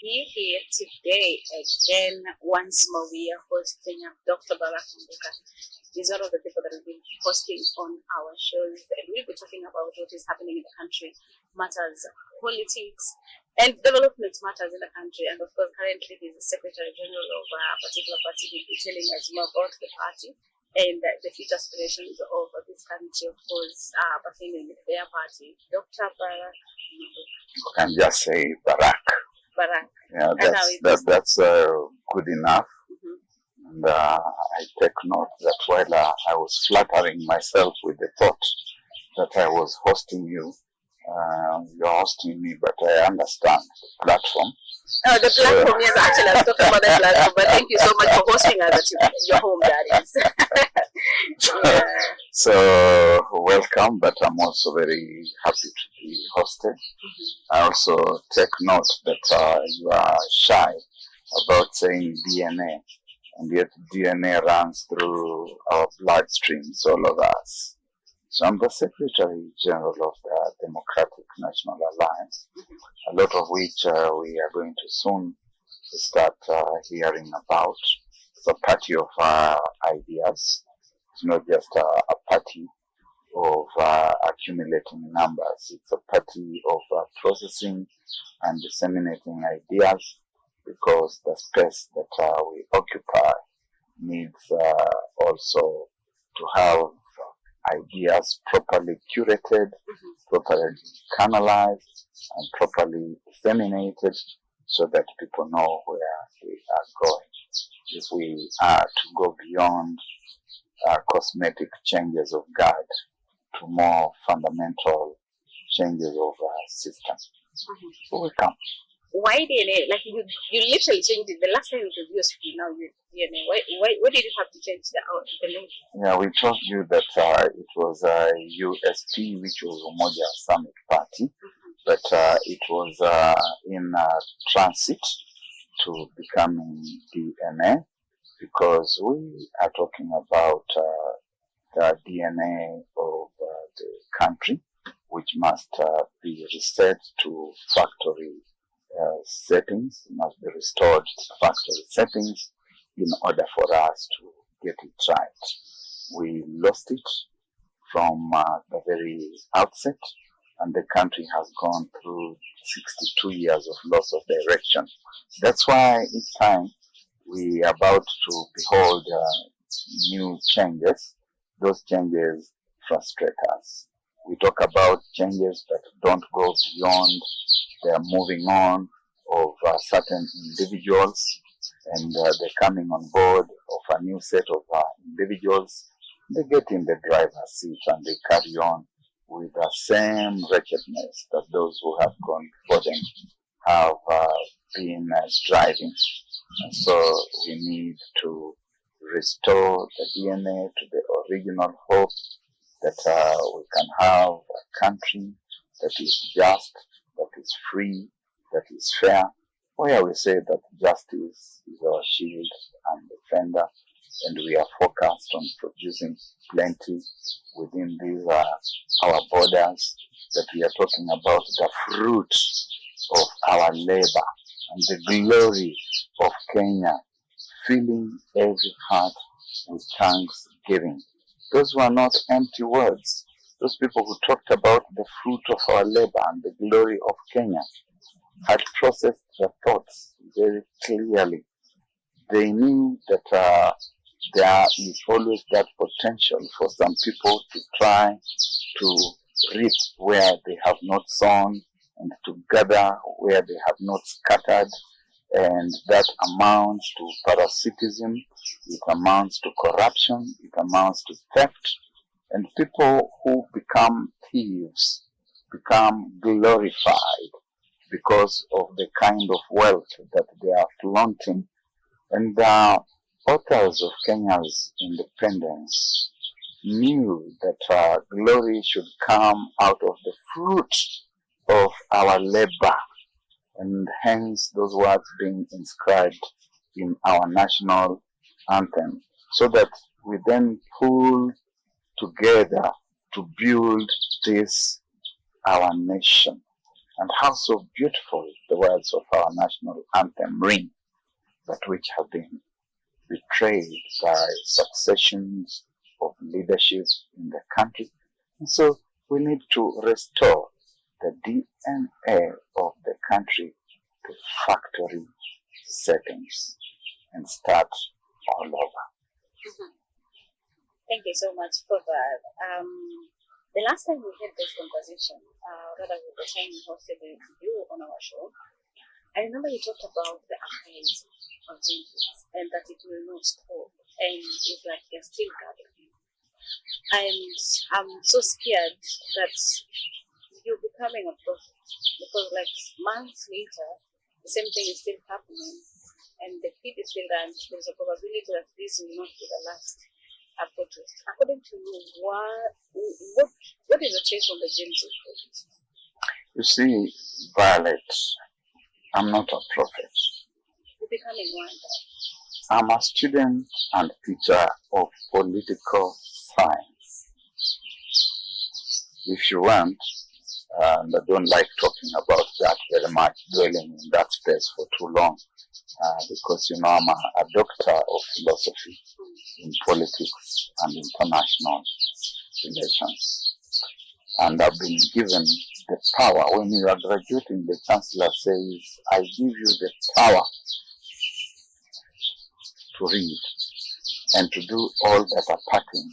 be here today again. Once more, we are hosting Dr. Barack Mbuka. He's one of the people that have been hosting on our shows, and we'll be talking about what is happening in the country, matters, politics, and development matters in the country. And of course, currently he's the Secretary General of a particular party. He'll be telling us more about the party and the future aspirations of this country, of course, pertaining to their party. Dr. Barack Mbuka. You can just say Barack. Barack. Yeah, that's good enough. And I take note that while I was flattering myself with the thought that I was hosting you, you're hosting me, but I understand the platform. Oh, the platform, yes, actually, I was talking about the platform, but thank you so much for hosting us at your home, that is. Yeah. So, welcome, but I'm also very happy to be hosted. I also take note that you are shy about saying DNA, and yet DNA runs through our bloodstreams, all of us. So I'm the Secretary General of the Democratic National Alliance, a lot of which we are going to soon start hearing about. It's a party of ideas. It's not just a party of accumulating numbers. It's a party of processing and disseminating ideas, because the space that we occupy needs also to have ideas properly curated, properly canalized, and properly disseminated, so that people know where we are going. If we are to go beyond cosmetic changes of guard to more fundamental changes of system. So we come. Why DNA? Like you literally changed it. The last time you introduced me, now you DNA. Why did you have to change the name? Yeah, we told you that it was a USP, which was Umoja Summit Party, but it was in transit to becoming DNA, because we are talking about the DNA of the country, which must be reset to factory settings, must be restored to factory settings in order for us to get it right. We lost it from the very outset, and the country has gone through 62 years of loss of direction. That's why each time we are about to behold new changes, those changes frustrate us. We talk about changes that don't go beyond the moving on of certain individuals, and the coming on board of a new set of individuals. They get in the driver's seat and they carry on with the same wretchedness that those who have gone before them have been driving. And so we need to restore the DNA to the original hope that we can have a country that is just, that is free, that is fair, where we say that justice is our shield and defender, and we are focused on producing plenty within these our borders, that we are talking about the fruit of our labor and the glory of Kenya, filling every heart with thanksgiving. Those were not empty words. Those people who talked about the fruit of our labor and the glory of Kenya had processed the thoughts very clearly. They knew that there is always that potential for some people to try to reap where they have not sown, and to gather where they have not scattered, and that amounts to parasitism, it amounts to corruption, it amounts to theft, and people who become thieves become glorified because of the kind of wealth that they are flaunting. And the authors of Kenya's independence knew that glory should come out of the fruit of our labor, and hence those words being inscribed in our national anthem, so that we then pull together to build this, our nation. And how so beautiful the words of our national anthem ring, but which have been betrayed by successions of leadership in the country. And so we need to restore the DNA of the country to factory settings and start all over. Thank you so much for that. The last time we had this conversation, rather with the time we hosted you on our show, I remember you talked about the archives of Genz and that it will not stop, and it's like they're still gathering. And I'm so scared that you're becoming a prophet because, like, months later, the same thing is still happening, and the pit is still and there's a probability that this will not be the last protest. According to you, what is the take on the Genz protest? You see, Violet, I'm not a prophet. You're becoming one. I'm a student and teacher of political science. If you want, and I don't like talking about that very much, dwelling in that space for too long, because I'm a doctor of philosophy in politics and international relations. And I've been given the power. When you are graduating, the chancellor says, I give you the power to read and to do all that are pertain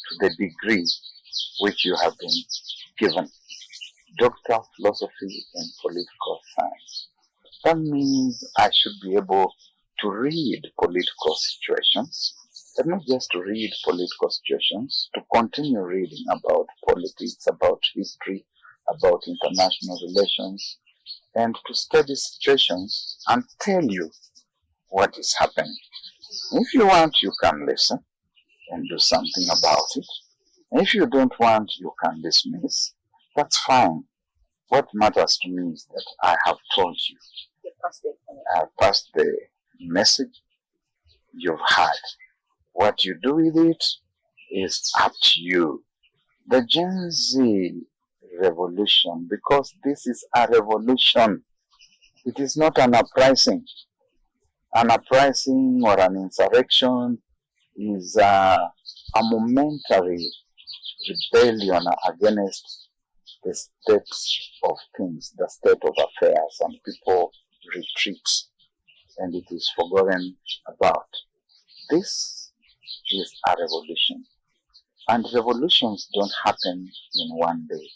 to the degree which you have been given. Doctor of Philosophy and Political Science. That means I should be able to read political situations, but not just to read political situations, to continue reading about politics, about history, about international relations, and to study situations and tell you what is happening. If you want, you can listen and do something about it. If you don't want, you can dismiss. That's fine. What matters to me is that I have told you. I have passed the message. You've heard. What you do with it is up to you. The Gen Z revolution, because this is a revolution, it is not an uprising. An uprising or an insurrection is a momentary rebellion against the state of things, the state of affairs, and people retreat, and it is forgotten about. This is a revolution, and revolutions don't happen in one day.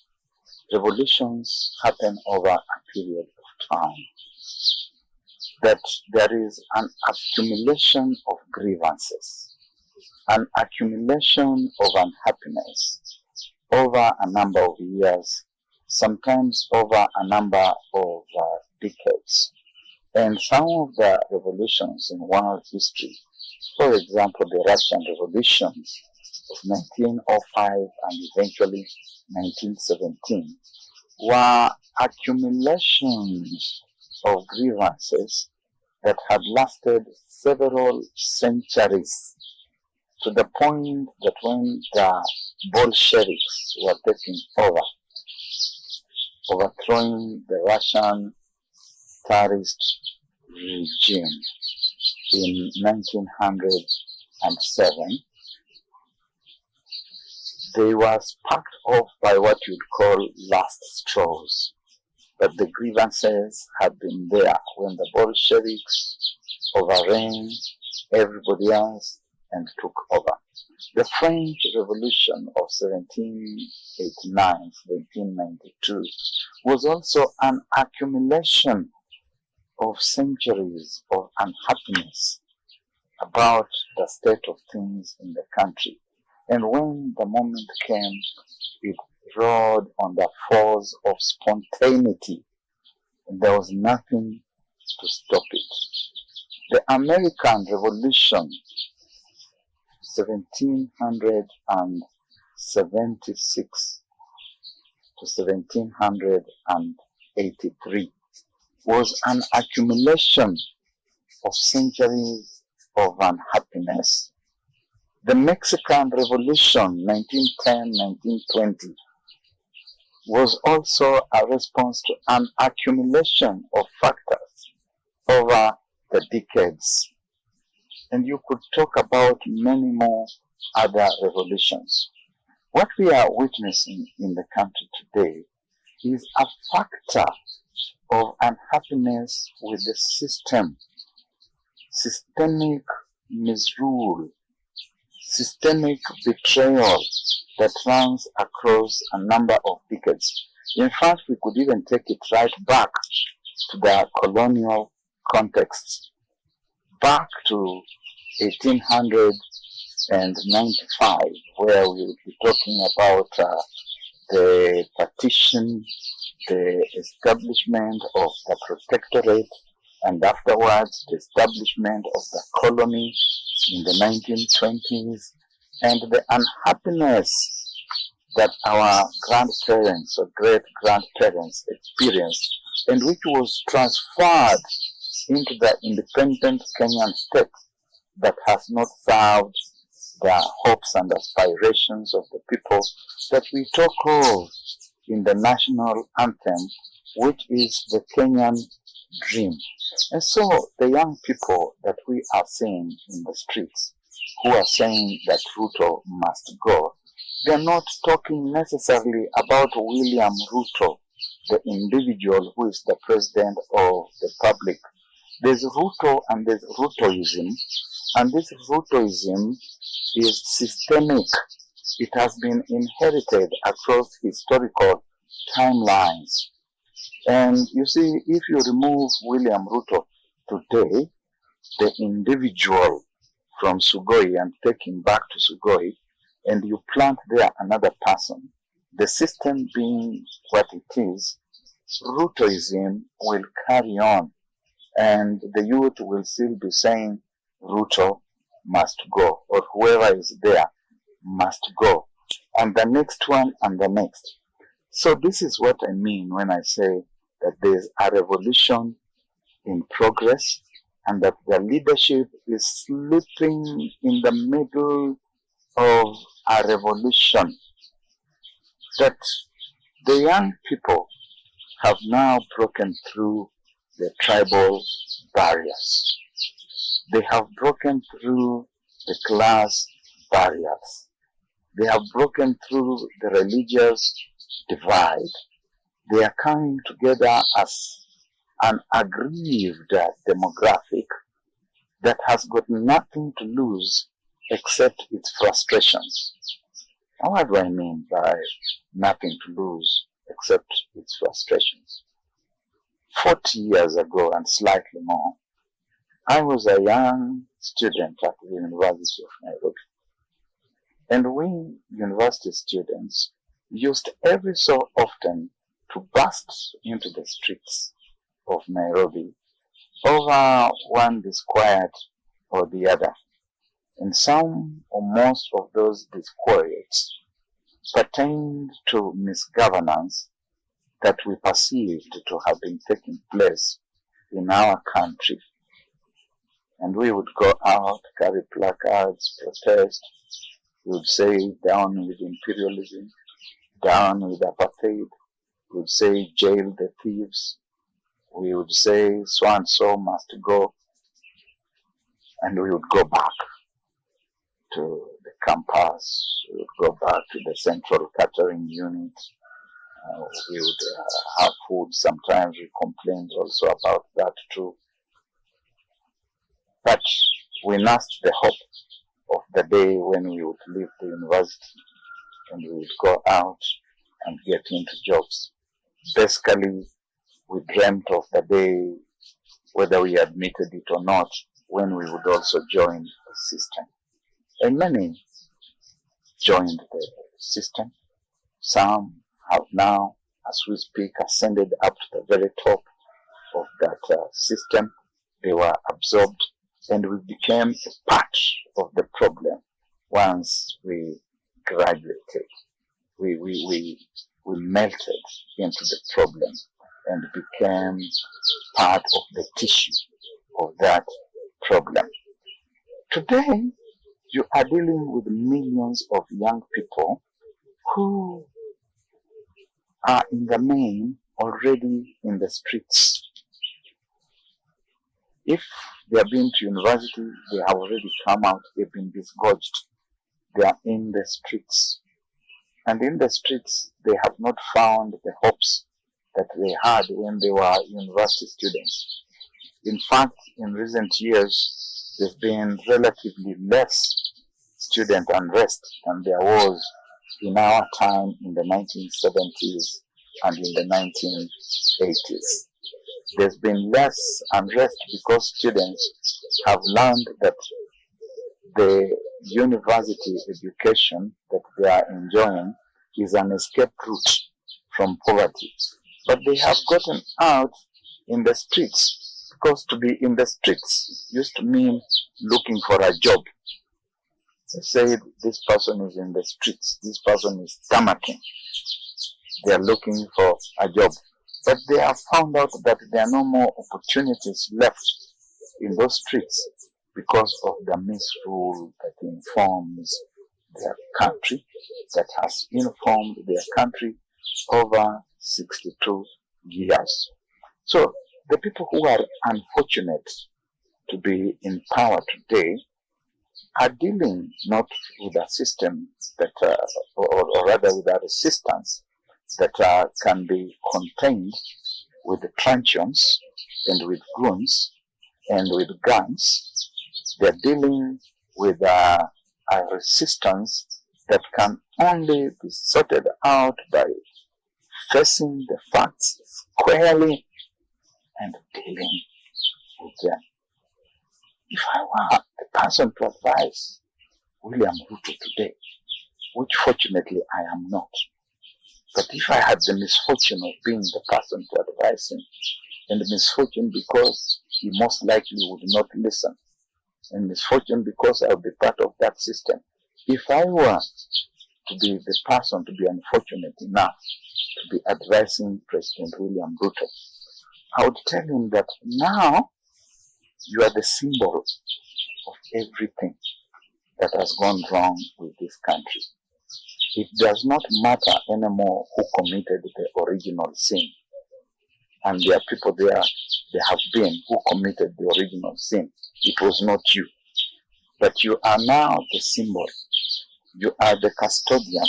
Revolutions happen over a period of time. That there is an accumulation of grievances, an accumulation of unhappiness over a number of years, sometimes over a number of decades. And some of the revolutions in world history, for example, the Russian revolutions of 1905 and eventually 1917, were accumulations of grievances that had lasted several centuries, to the point that when the Bolsheviks were taking over, overthrowing the Russian Tsarist regime in 1907, they were sparked off by what you'd call last straws. But the grievances had been there when the Bolsheviks overran everybody else and took over. The French Revolution of 1789-1792 was also an accumulation of centuries of unhappiness about the state of things in the country. And when the moment came, it rode on the force of spontaneity, and there was nothing to stop it. The American Revolution, 1776 to 1783, was an accumulation of centuries of unhappiness. The Mexican Revolution, 1910-1920, was also a response to an accumulation of factors over the decades. And you could talk about many more other revolutions. What we are witnessing in the country today is a factor of unhappiness with the system, systemic misrule, systemic betrayal that runs across a number of decades. In fact, we could even take it right back to the colonial context, back to 1895, where we would be talking about the partition, the establishment of the protectorate, and afterwards the establishment of the colony in the 1920s, and the unhappiness that our grandparents or great-grandparents experienced, and which was transferred into the independent Kenyan state that has not served the hopes and aspirations of the people that we talk of in the national anthem, which is the Kenyan dream. And so the young people that we are seeing in the streets who are saying that Ruto must go, they're not talking necessarily about William Ruto, the individual who is the president of the public. There's Ruto and there's Rutoism, and this Rutoism is systemic. It has been inherited across historical timelines. And you see, if you remove William Ruto today, the individual from Sugoi, and take him back to Sugoi, and you plant there another person, the system being what it is, Rutoism will carry on, and the youth will still be saying Ruto must go, or whoever is there must go, and the next one and the next. So this is what I mean when I say that there's a revolution in progress, and that the leadership is slipping in the middle of a revolution. That the young people have now broken through the tribal barriers. They have broken through the class barriers. They have broken through the religious divide. They are coming together as an aggrieved demographic that has got nothing to lose except its frustrations. Now, what do I mean by nothing to lose except its frustrations? 40 years ago and slightly more, I was a young student at the University of Nairobi. And we university students used every so often to burst into the streets of Nairobi over one disquiet or the other. And some or most of those disquiets pertained to misgovernance that we perceived to have been taking place in our country. And we would go out, carry placards, protest. We would say, down with imperialism, down with apartheid. We would say, jail the thieves. We would say, so and so must go. And we would go back to the campus. We would go back to the central catering unit. We would have food. Sometimes we complained also about that too. But we nursed the hope of the day when we would leave the university and we would go out and get into jobs. Basically, we dreamt of the day, whether we admitted it or not, when we would also join the system. And many joined the system. Some have now, as we speak, ascended up to the very top of that system. They were absorbed, and we became a part of the problem once we graduated. We melted into the problem and became part of the tissue of that problem. Today, you are dealing with millions of young people who are in the main already in the streets. If they have been to university, they have already come out, they've been disgorged. They are in the streets. And in the streets, they have not found the hopes that they had when they were university students. In fact, in recent years, there's been relatively less student unrest than there was in our time in the 1970s and in the 1980s. There's been less unrest because students have learned that the university education that they are enjoying is an escape route from poverty. But they have gotten out in the streets, because to be in the streets used to mean looking for a job. They say this person is in the streets, this person is tamarking. They are looking for a job. But they have found out that there are no more opportunities left in those streets because of the misrule that informs their country, that has informed their country over 62 years. So the people who are unfortunate to be in power today are dealing not with a system that, or rather with a resistance that can be contained with truncheons and with goons and with guns. They're dealing with a resistance that can only be sorted out by facing the facts squarely and dealing with them. If I were the person to advise William Ruto today, which fortunately I am not, but if I had the misfortune of being the person to advise him, and the misfortune because he most likely would not listen, and misfortune because I would be part of that system, if I were to be the person to be unfortunate enough to be advising President William Ruto, I would tell him that now you are the symbol of everything that has gone wrong with this country. It does not matter anymore who committed the original sin. And there are people there have been who committed the original sin. It was not you. But you are now the symbol. You are the custodian.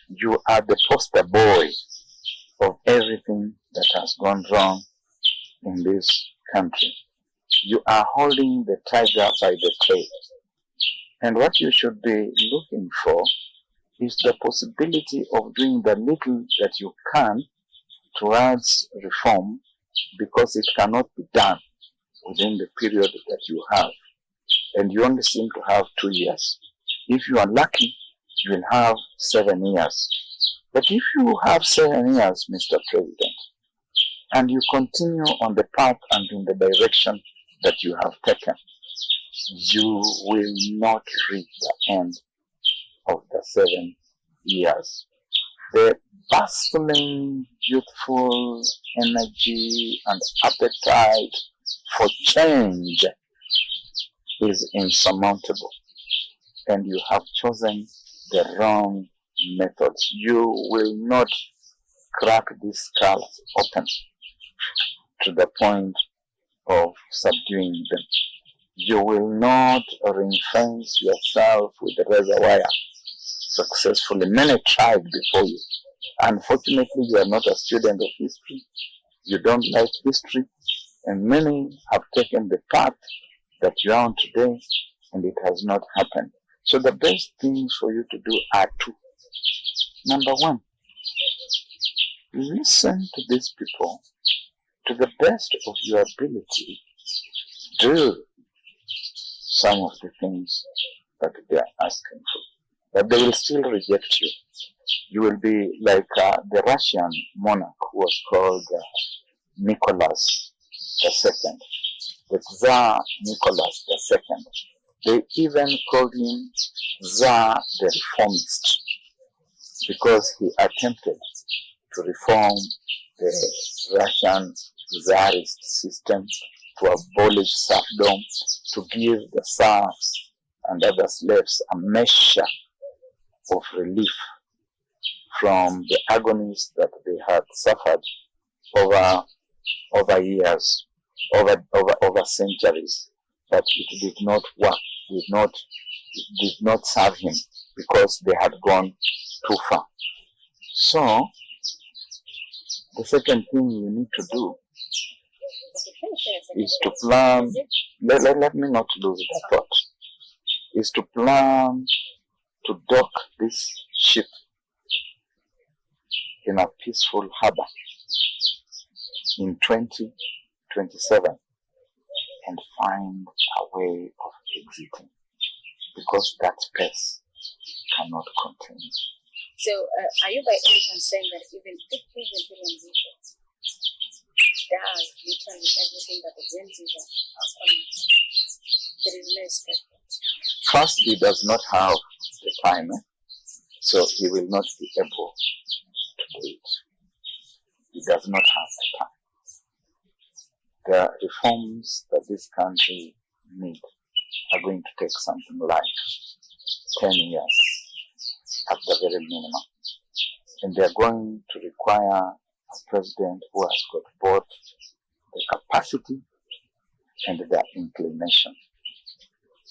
You are the poster boy of everything that has gone wrong in this country. You are holding the tiger by the tail. And what you should be looking for is the possibility of doing the little that you can towards reform, because it cannot be done within the period that you have. And you only seem to have 2 years. If you are lucky, you will have 7 years. But if you have 7 years, Mr. President, and you continue on the path and in the direction that you have taken, you will not reach the end of the 7 years. The bustling, youthful energy and appetite for change is insurmountable, and you have chosen the wrong methods. You will not crack these skulls open to the point of subduing them. You will not ring-fence yourself with a razor wire successfully. Many tried before you. Unfortunately, you are not a student of history. You don't like history. And many have taken the path that you are on today, and it has not happened. So the best things for you to do are two. Number one, listen to these people to the best of your ability. Do some of the things that they are asking for. But they will still reject you. You will be like the Russian monarch who was called Nicholas II, the Tsar Nicholas II. They even called him Tsar the Reformist, because he attempted to reform the Russian Tsarist system, to abolish serfdom, to give the serfs and other slaves a measure of relief from the agonies that they had suffered over years, over centuries, but it did not work, did not serve him because they had gone too far. So the second thing you need to do is to plan. Let me not lose that thought. Is to plan to dock this ship in a peaceful harbor in 2027 and find a way of exiting, because that space cannot continue. So, are you by any chance saying that even if President William Ruto does literally everything that the Genzs are calling, there is no escape? First, he does not have the time, so he will not be able to do it. He does not have the time. The reforms that this country needs are going to take something like 10 years at the very minimum. And they are going to require a president who has got both the capacity and the inclination.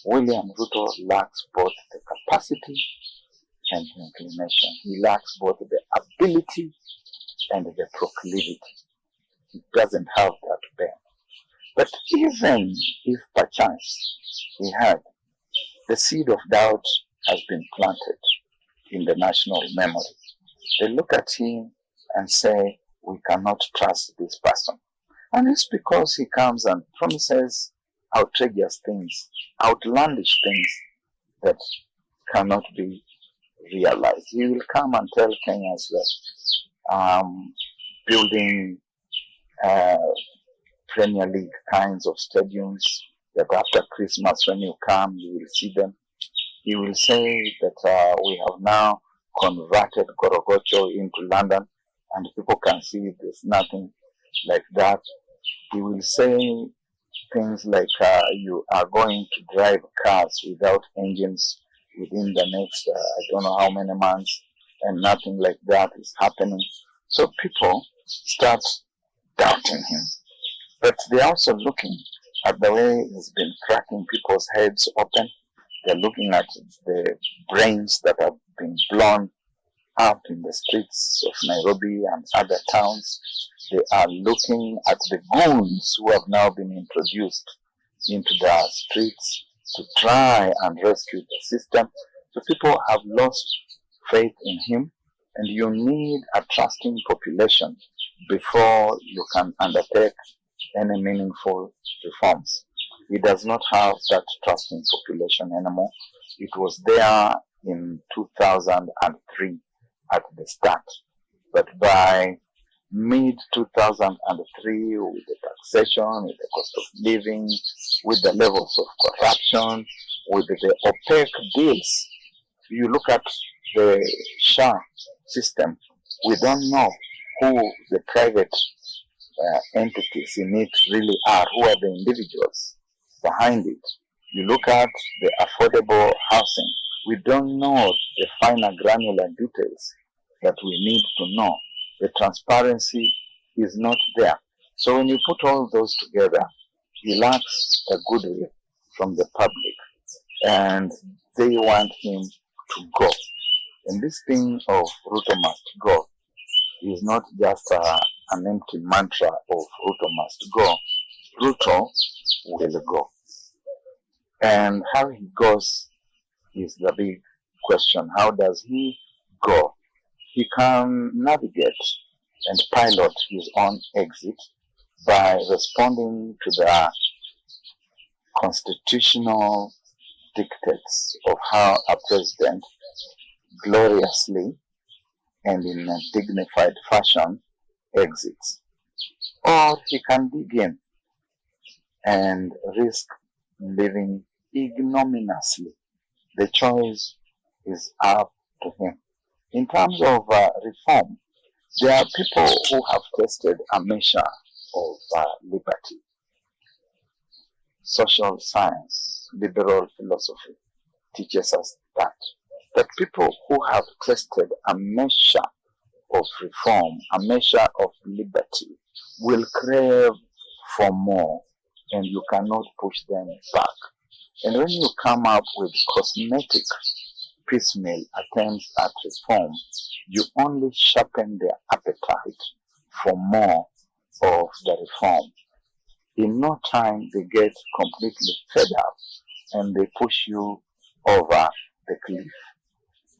William Ruto lacks both the capacity and the inclination. He lacks both the ability and the proclivity. He doesn't have that bent. But even if perchance he had, the seed of doubt has been planted in the national memory. They look at him and say, we cannot trust this person. And it's because he comes and promises outrageous things, outlandish things that cannot be realized. He will come and tell Kenyans that building Premier League kinds of stadiums, that after Christmas when you come, you will see them. He will say that we have now converted Gorogocho into London, and people can see there's nothing like that. He will say things like you are going to drive cars without engines within the next, I don't know how many months, and nothing like that is happening. So people start doubting him. But they're also looking at the way he's been cracking people's heads open. They're looking at the brains that have been blown up in the streets of Nairobi and other towns. They are looking at the goons who have now been introduced into the streets to try and rescue the system. So people have lost faith in him, and you need a trusting population before you can undertake any meaningful reforms. He does not have that trusting population anymore. It was there in 2003 at the start. But by mid-2003, with the taxation, with the cost of living, with the levels of corruption, with the opaque deals, you look at the SHA system, we don't know who the private entities in it really are, who are the individuals behind it. You look at the affordable housing, we don't know the finer granular details that we need to know. The transparency is not there. So when you put all those together, he lacks a goodwill from the public, and they want him to go. And this thing of Ruto must go is not just an empty mantra of Ruto must go. Ruto will go. And how he goes is the big question. How does he go? He can navigate and pilot his own exit by responding to the constitutional dictates of how a president gloriously and in a dignified fashion exits. Or he can dig in and risk living ignominiously. The choice is up to him. In terms of reform, there are people who have tested a measure of liberty. Social science, liberal philosophy teaches us that. That people who have tested a measure of reform, a measure of liberty, will crave for more, and you cannot push them back. And when you come up with cosmetic, piecemeal attempts at reform, you only sharpen their appetite for more of the reform. In no time, they get completely fed up and they push you over the cliff.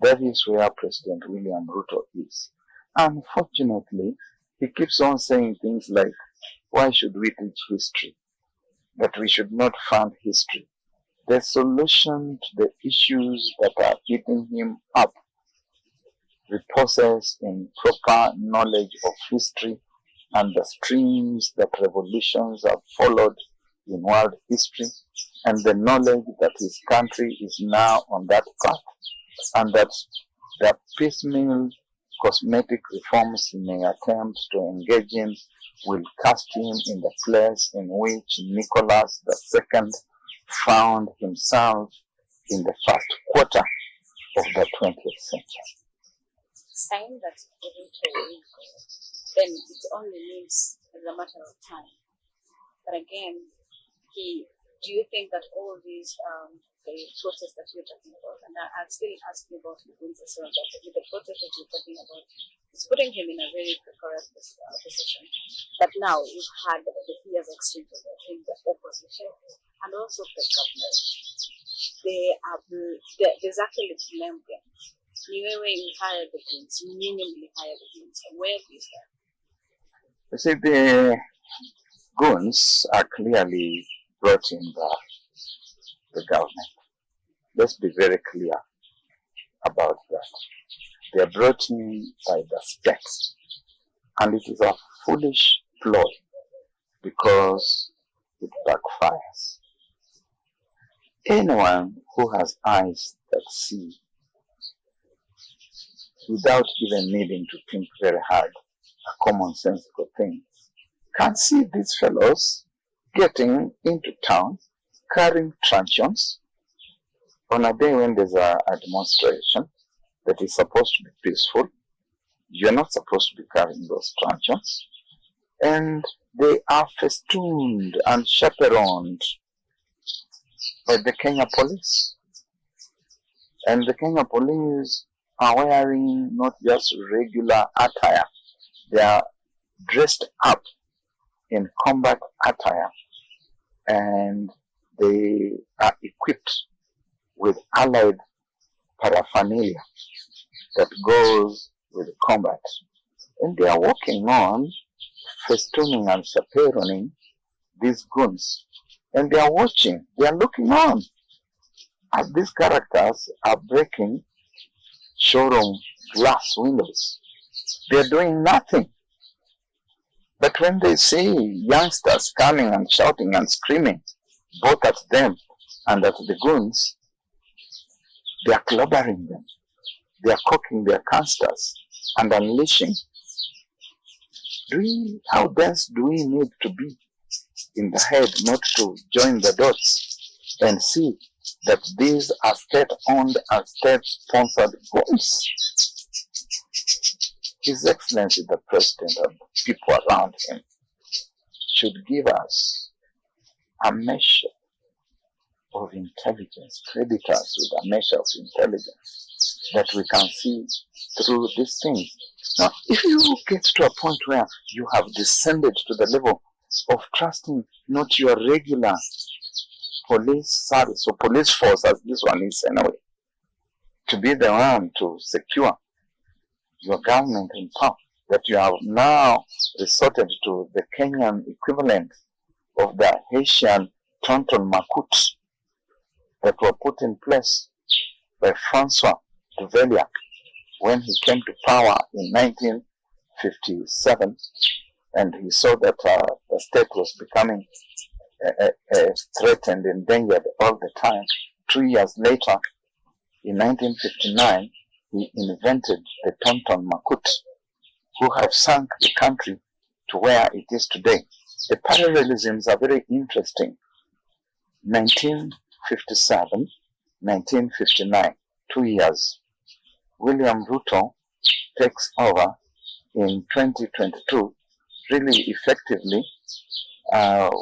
That is where President William Ruto is. Unfortunately, he keeps on saying things like, why should we teach history? That we should not fund history. The solution to the issues that are eating him up reposes in proper knowledge of history and the streams that revolutions have followed in world history, and the knowledge that his country is now on that path, and that the piecemeal cosmetic reforms he may attempt to engage in will cast him in the place in which Nicholas II found himself in the first quarter of the 20th century. Saying that Ruto will go, then it only means it's a matter of time. But again, do you think that all these the protests that you're talking about, and I'll still ask you about the Genz as well, but the protest that you're talking about is putting him in a very precarious position. But now you've had the fears exchange between the opposition and also the government. There's actually blame there. You hire the Genz, you hire the Genz. Where is that? You see, the Genz are clearly brought in by the government. Let's be very clear about that. They are brought in by the state, and it is a foolish ploy because it backfires. Anyone who has eyes that see, without even needing to think very hard, a commonsensical thing, can see these fellows getting into town, carrying truncheons on a day when there's a demonstration that is supposed to be peaceful. You're not supposed to be carrying those truncheons. And they are festooned and chaperoned by the Kenya police. And the Kenya police are wearing not just regular attire, they are dressed up in combat attire, and they are equipped with allied paraphernalia that goes with combat. And they are walking on, festooning and chaperoning these Genz. And they are watching, they are looking on as these characters are breaking showroom glass windows. They are doing nothing. But when they see youngsters coming and shouting and screaming, both at them and at the Genz, they are clobbering them. They are cocking their canisters and unleashing. How dense do we need to be in the head not to join the dots and see that these are state-owned and state-sponsored Genz? His Excellency the President and people around him should give us a measure of intelligence, credit us with a measure of intelligence that we can see through these things. Now, if you get to a point where you have descended to the level of trusting not your regular police service or police force, as this one is anyway, to be the one to secure your government in power, that you have now resorted to the Kenyan equivalent of the Haitian Tonton Makut that were put in place by Francois Duvalier when he came to power in 1957, and he saw that the state was becoming threatened, endangered all the time. 2 years later, in 1959, he invented the Tonton Makut, who have sunk the country to where it is today. The parallelisms are very interesting. 1957, 1959, 2 years. William Ruto takes over in 2022, really effectively,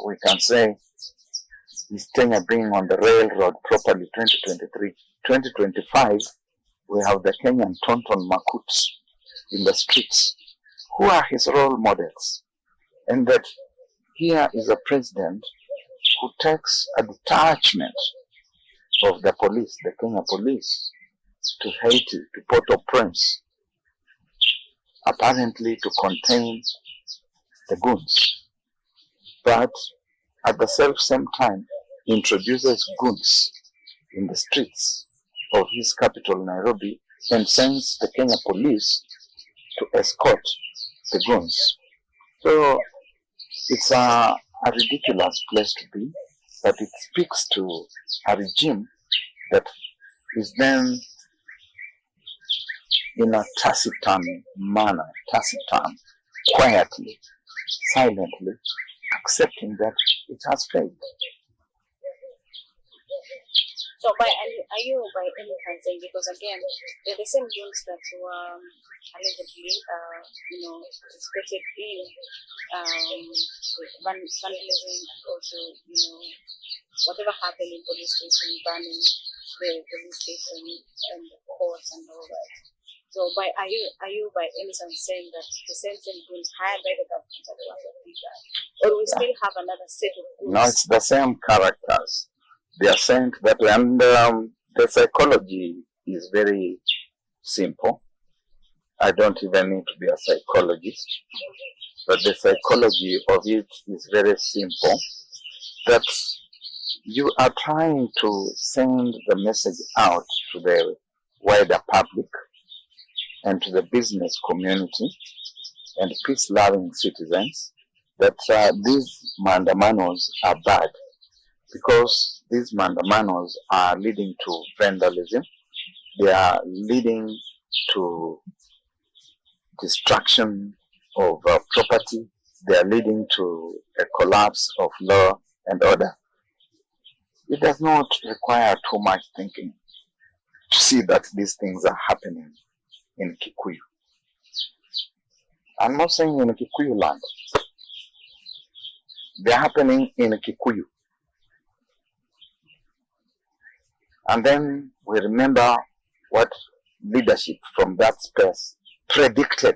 we can say is Kenya being on the railroad properly 2023. 2025, we have the Kenyan Tonton Makuts in the streets. Who are his role models? And that here is a president who takes a detachment of the police, the Kenya police, to Haiti, to Port-au-Prince, apparently to contain the goons. But at the same time, introduces goons in the streets of his capital, Nairobi, and sends the Kenya police to escort the goons. So it's a ridiculous place to be, but it speaks to a regime that is then in a taciturn manner, quietly, silently, accepting that it has failed. So are you by any chance saying, because again, they're the same groups that were allegedly, suspected in vandalism, also, whatever happened in police station, burning the police station and the courts and all that. So are you by any chance saying that the same groups hired by the government are the ones that did that? Or we still have another set of groups? No, it's the same characters. They are sent that way, and the psychology is very simple. I don't even need to be a psychologist, but the psychology of it is very simple, that you are trying to send the message out to the wider public and to the business community and peace-loving citizens that these mandamanos are bad, because these mandamanos are leading to vandalism, they are leading to destruction of property, they are leading to a collapse of law and order. It does not require too much thinking to see that these things are happening in Kikuyu. I'm not saying in Kikuyu land. They're happening in Kikuyu. And then we remember what leadership from that space predicted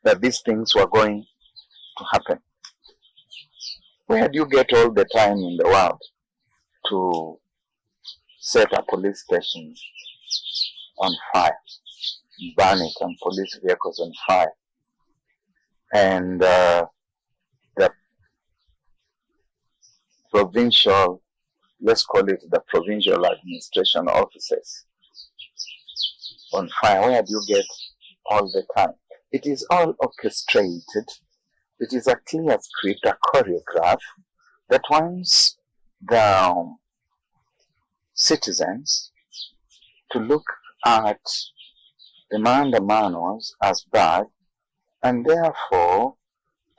that these things were going to happen. Where do you get all the time in the world to set a police station on fire, burn it, and police vehicles on fire? And the provincial, let's call it the provincial administration offices on fire. Where do you get all the time? It is all orchestrated. It is a clear script, a choreograph that wants the citizens to look at the mandamanos as bad, and therefore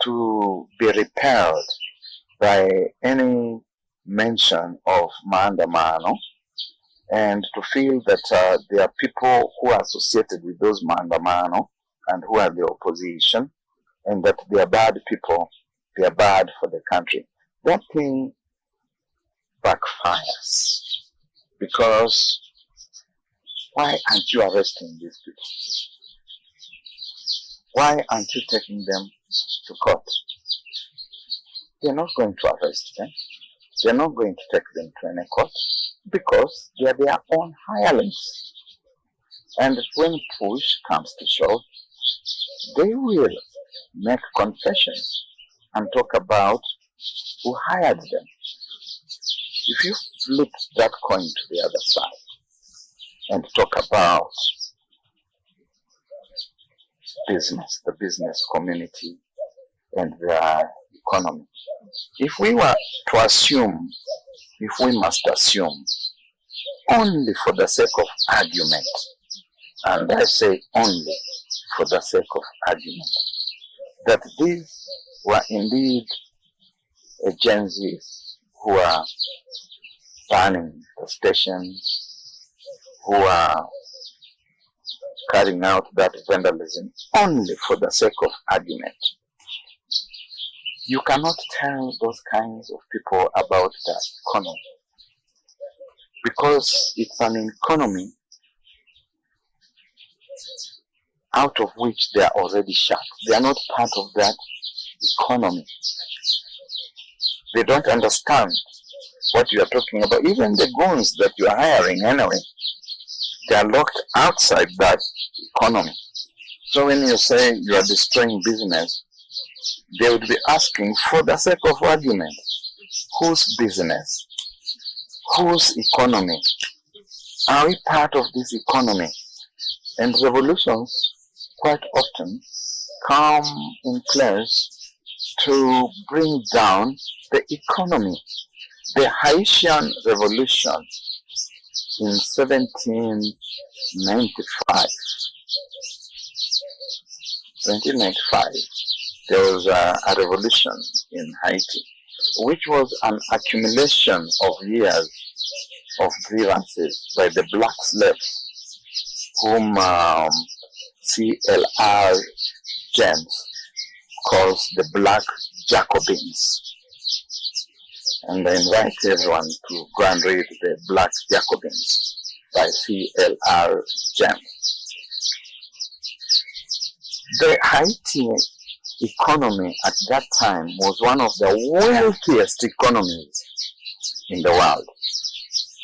to be repelled by any mention of mandamano, and to feel that there are people who are associated with those mandamano and who are the opposition, and that they are bad people, they are bad for the country. That thing backfires, because why aren't you arresting these people? Why aren't you taking them to court? They're not going to arrest them. They're not going to take them to any court, because they are their own hirelings. And when push comes to shove, they will make confessions and talk about who hired them. If you flip that coin to the other side and talk about business, the business community and the economy, if we were to assume, if we must assume, only for the sake of argument, and I say only for the sake of argument, that these were indeed Genz who are burning the stations, who are carrying out that vandalism only for the sake of argument. You cannot tell those kinds of people about the economy, because it's an economy out of which they are already shut. They are not part of that economy. They don't understand what you are talking about. Even the goons that you are hiring anyway, they are locked outside that economy. So when you say you are destroying business, they would be asking, for the sake of argument, whose business? Whose economy? Are we part of this economy? And revolutions quite often come in place to bring down the economy. The Haitian Revolution in 1795, there was a revolution in Haiti, which was an accumulation of years of grievances by the black slaves, whom C.L.R. Genz calls the Black Jacobins. And I invite everyone to go and read the Black Jacobins by C.L.R. Genz. The Haiti economy at that time was one of the wealthiest economies in the world.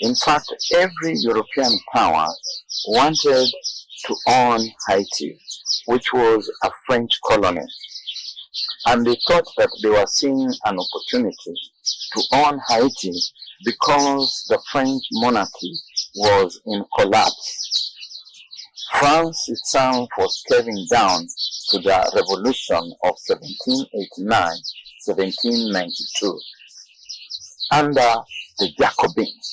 In fact, every European power wanted to own Haiti, which was a French colony. And they thought that they were seeing an opportunity to own Haiti because the French monarchy was in collapse. France itself was caving down to the revolution of 1789-1792 under the Jacobins.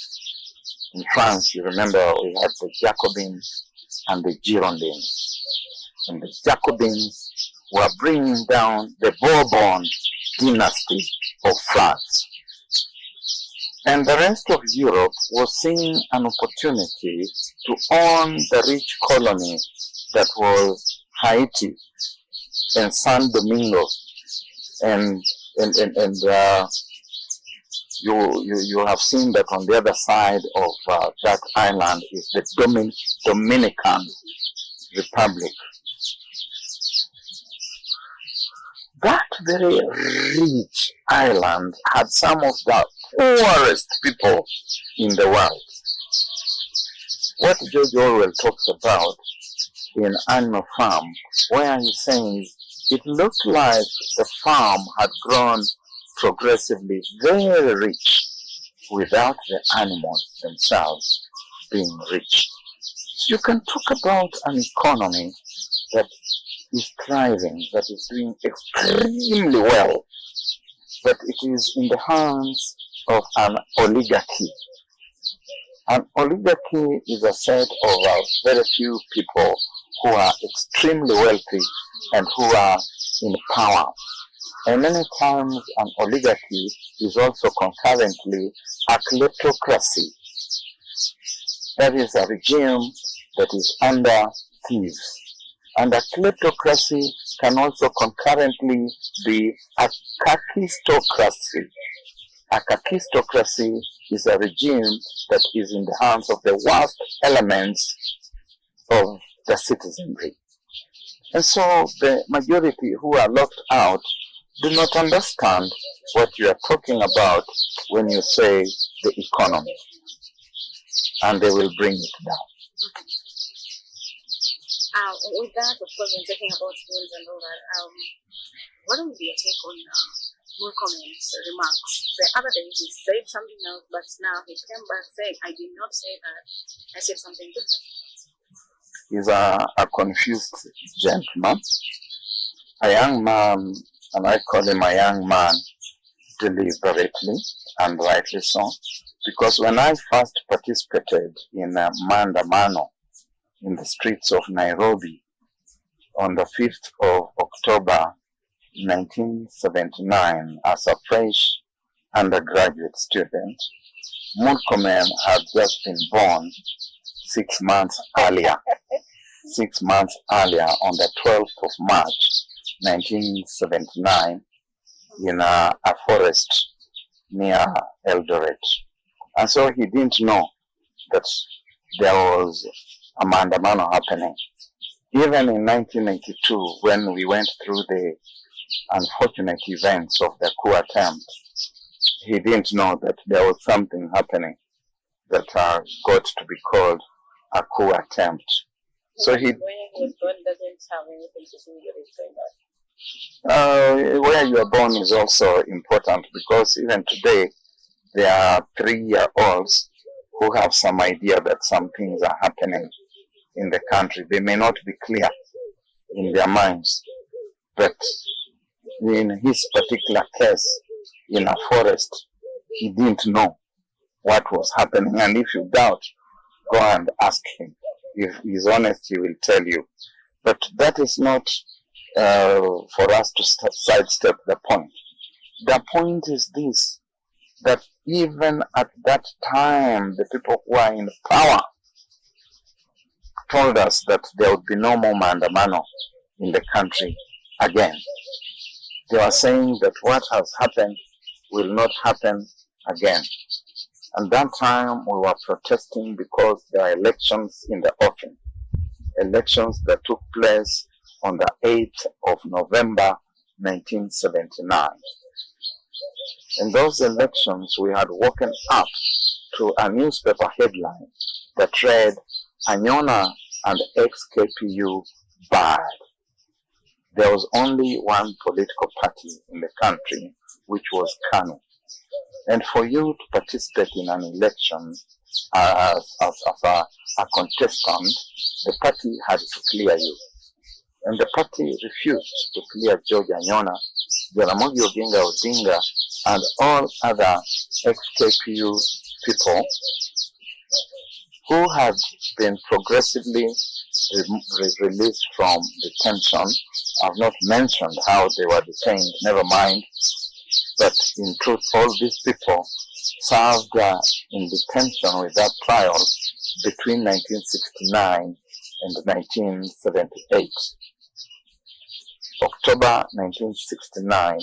In France, you remember, we had the Jacobins and the Girondins. And the Jacobins were bringing down the Bourbon dynasty of France. And the rest of Europe was seeing an opportunity to own the rich colony that was Haiti and San Domingo. And you have seen that on the other side of that island is the Dominican Republic. That very rich island had some of the poorest people in the world. What George Orwell talks about in Animal Farm, where he says it looked like the farm had grown progressively very rich without the animals themselves being rich. So you can talk about an economy that is thriving, that is doing extremely well, but it is in the hands of an oligarchy. An oligarchy is a set of very few people who are extremely wealthy and who are in power. And many times an oligarchy is also concurrently a kleptocracy. That is a regime that is under thieves. And a kleptocracy can also concurrently be a kakistocracy. A kakistocracy is a regime that is in the hands of the worst elements of the citizenry. And so the majority who are locked out do not understand what you are talking about when you say the economy. And they will bring it down. With that, of course, when talking about loans and all that, what would be your take on Muluka'S remarks? The other day he said something else, but now he came back saying, I did not say that, I said something different. He's a confused gentleman, a young man, and I call him a young man deliberately and rightly so, because when I first participated in Mandamano in the streets of Nairobi on the 5th of October 1979 as a fresh undergraduate student, Muluka'S had just been born 6 months earlier. 6 months earlier, on the 12th of March, 1979, in a forest near Eldoret. And so he didn't know that there was a maandamano happening. Even in 1982, when we went through the unfortunate events of the coup attempt, he didn't know that there was something happening that got to be called a coup attempt. So he. Where he was born doesn't have anything to do with it. Where you are born is also important, because even today there are 3-year-olds who have some idea that some things are happening in the country. They may not be clear in their minds, but in his particular case, in a forest, he didn't know what was happening. And if you doubt, go and ask him. If he's honest, he will tell you. But that is not for us to sidestep the point. The point is this, that even at that time, the people who are in power told us that there would be no more maandamano in the country again. They were saying that what has happened will not happen again. And that time we were protesting because there are elections in the offing. Elections that took place on the 8th of November 1979. In those elections, we had woken up to a newspaper headline that read, Anyona and ex-KPU bad. There was only one political party in the country, which was KANU. And for you to participate in an election as a contestant, the party had to clear you. And the party refused to clear George Anyona, Jaramogi Oginga Odinga, and all other ex-KPU people who had been progressively released from detention. I've not mentioned how they were detained, never mind. But in truth, all these people served in detention without trial between 1969 and 1978. October 1969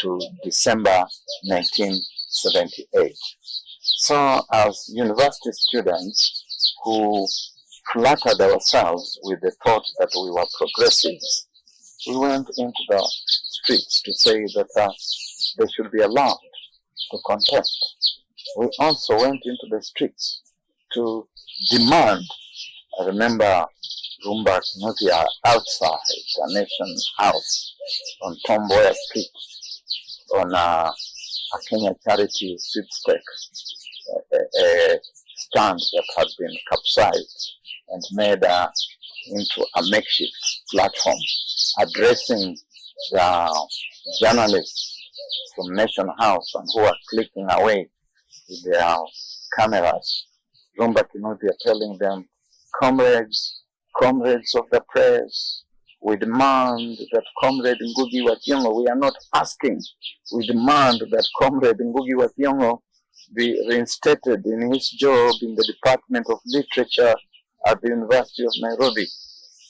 to December 1978. So as university students who flattered ourselves with the thought that we were progressives, we went into the streets to say that they should be allowed to contest. We also went into the streets to demand. I remember Rumba Kinotia outside the Nation House on Tomboya Street on a Kenya Charity sweepstakes, a stand that had been capsized and made into a makeshift platform, addressing the journalists from Nation House and who are clicking away with their cameras. Rumba Kinotia telling them, comrades of the press, we demand that Comrade Ngugi wa Thiong'o, we are not asking, we demand that Comrade Ngugi wa Thiong'o be reinstated in his job in the Department of Literature at the University of Nairobi.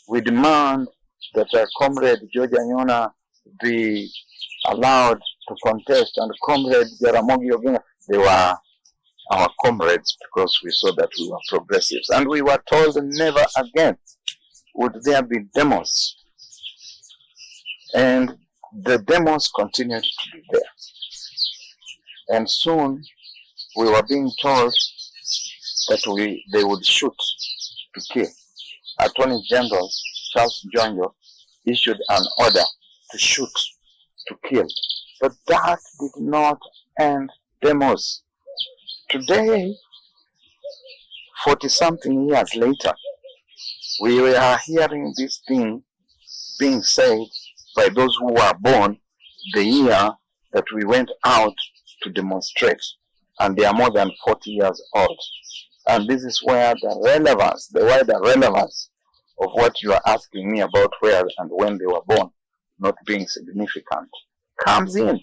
We demand that Comrade George Anyona be allowed to contest, and Comrade Jaramogi Oginga, they were our comrades because we saw that we were progressives. And we were told never again would there be demos. And the demos continued to be there. And soon we were being told that they would shoot to kill. Attorney General Charles Njonjo issued an order to shoot to kill. But that did not end demos. Today, 40-something years later, we are hearing this thing being said by those who were born the year that we went out to demonstrate, and they are more than 40 years old. And this is where the relevance, the wider relevance of what you are asking me about where and when they were born, not being significant, comes in.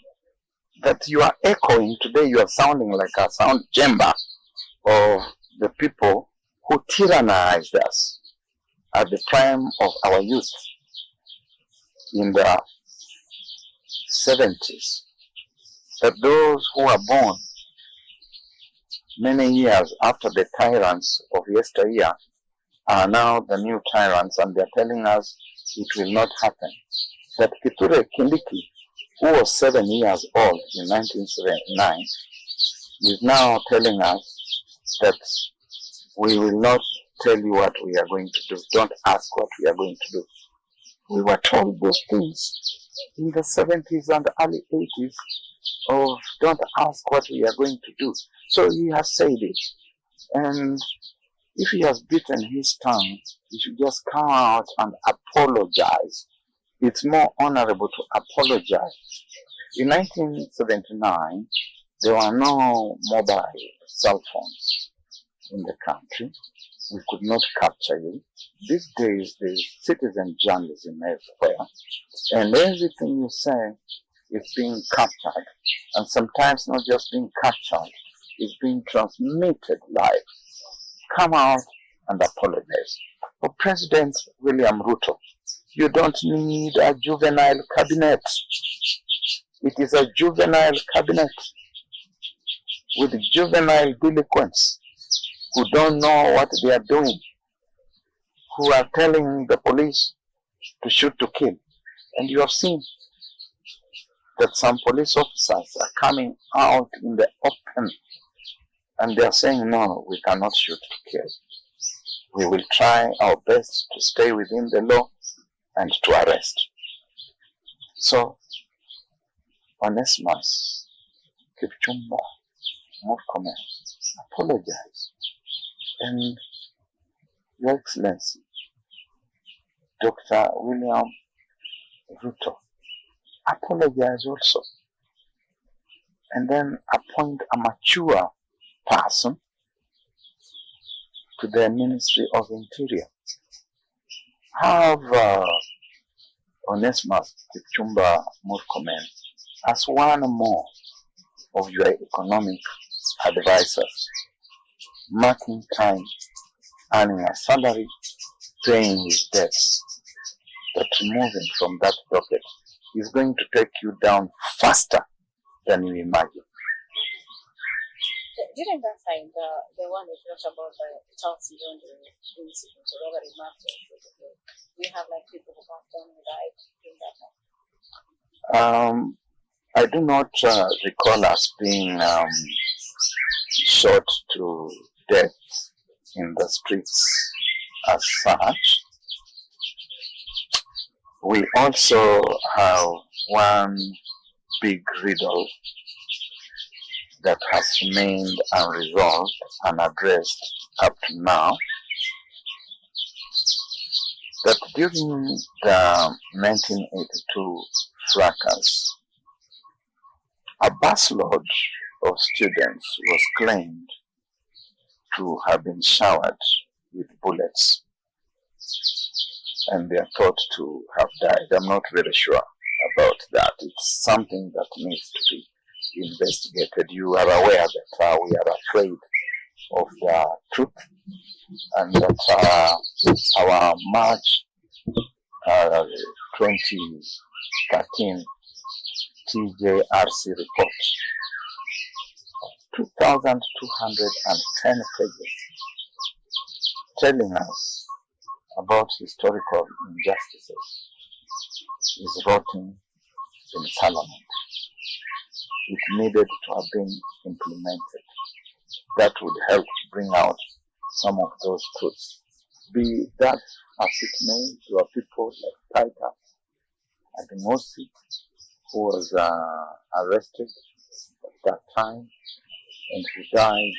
That you are echoing today, you are sounding like a sound chamber of the people who tyrannized us at the prime of our youth in the 70s, that those who are born many years after the tyrants of yesteryear are now the new tyrants, and they're telling us it will not happen. That Kithure Kindiki, who was 7 years old in 1979, is now telling us that we will not tell you what we are going to do. Don't ask what we are going to do. We were told those things in the 70s and early 80s of don't ask what we are going to do. So he has said it. And if he has bitten his tongue, he should just come out and apologize. It's more honorable to apologize. In 1979, there were no mobile cell phones in the country. We could not capture you. These days, there's citizen journalism everywhere, and everything you say is being captured, and sometimes not just being captured, it's being transmitted live. Come out and apologize. For President William Ruto, you don't need a juvenile cabinet. It is a juvenile cabinet with juvenile delinquents who don't know what they are doing, who are telling the police to shoot to kill. And you have seen that some police officers are coming out in the open and they are saying, no, we cannot shoot to kill. We will try our best to stay within the law and to arrest. So, Onesmus Kipchumba Murkomen, apologize. And Your Excellency, Dr. William Ruto, apologize also. And then appoint a mature person to the Ministry of Interior. Have Onesmus Kipchumba Murkomen as one more of your economic advisors, marking time, earning a salary, paying his debts. But removing from that docket is going to take you down faster than you imagine. During that time, the one that talked about the Charles Yondo incident, or whatever it matters, we have like people who passed on who died during that time. I do not recall us being shot to death in the streets as such. We also have one big riddle that has remained unresolved, unaddressed up to now, that during the 1982 fracas, a busload of students was claimed to have been showered with bullets, and they are thought to have died. I'm not very sure about that. It's something that needs to be investigated. You are aware that we are afraid of the truth, and that our March 2013 TJRC report, 2,210 pages, telling us about historical injustices, is rotting in Parliament. It needed to have been implemented. That would help bring out some of those truths. Be that as it may, there are people like Titus Adimosi, who was arrested at that time and who died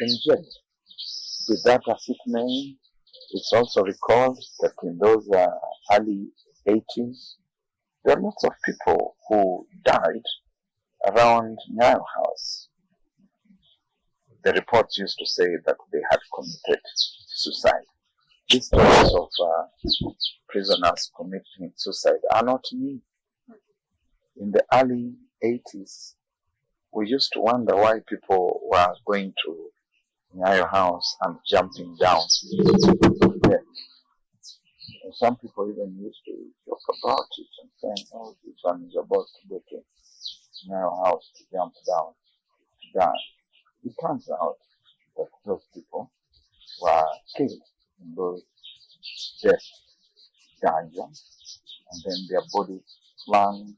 in jail. Be that as it may, it's also recalled that in those early 80s, there are lots of people who died around Nyayo House. The reports used to say that they had committed suicide. These stories of prisoners committing suicide are not new. In the early 80s, we used to wonder why people were going to Nyayo House and jumping down there. Some people even used to joke about it and saying, oh, this one is about to go to narrow house to jump down to die. It turns out that those people were killed in those death dungeons, and then their bodies flung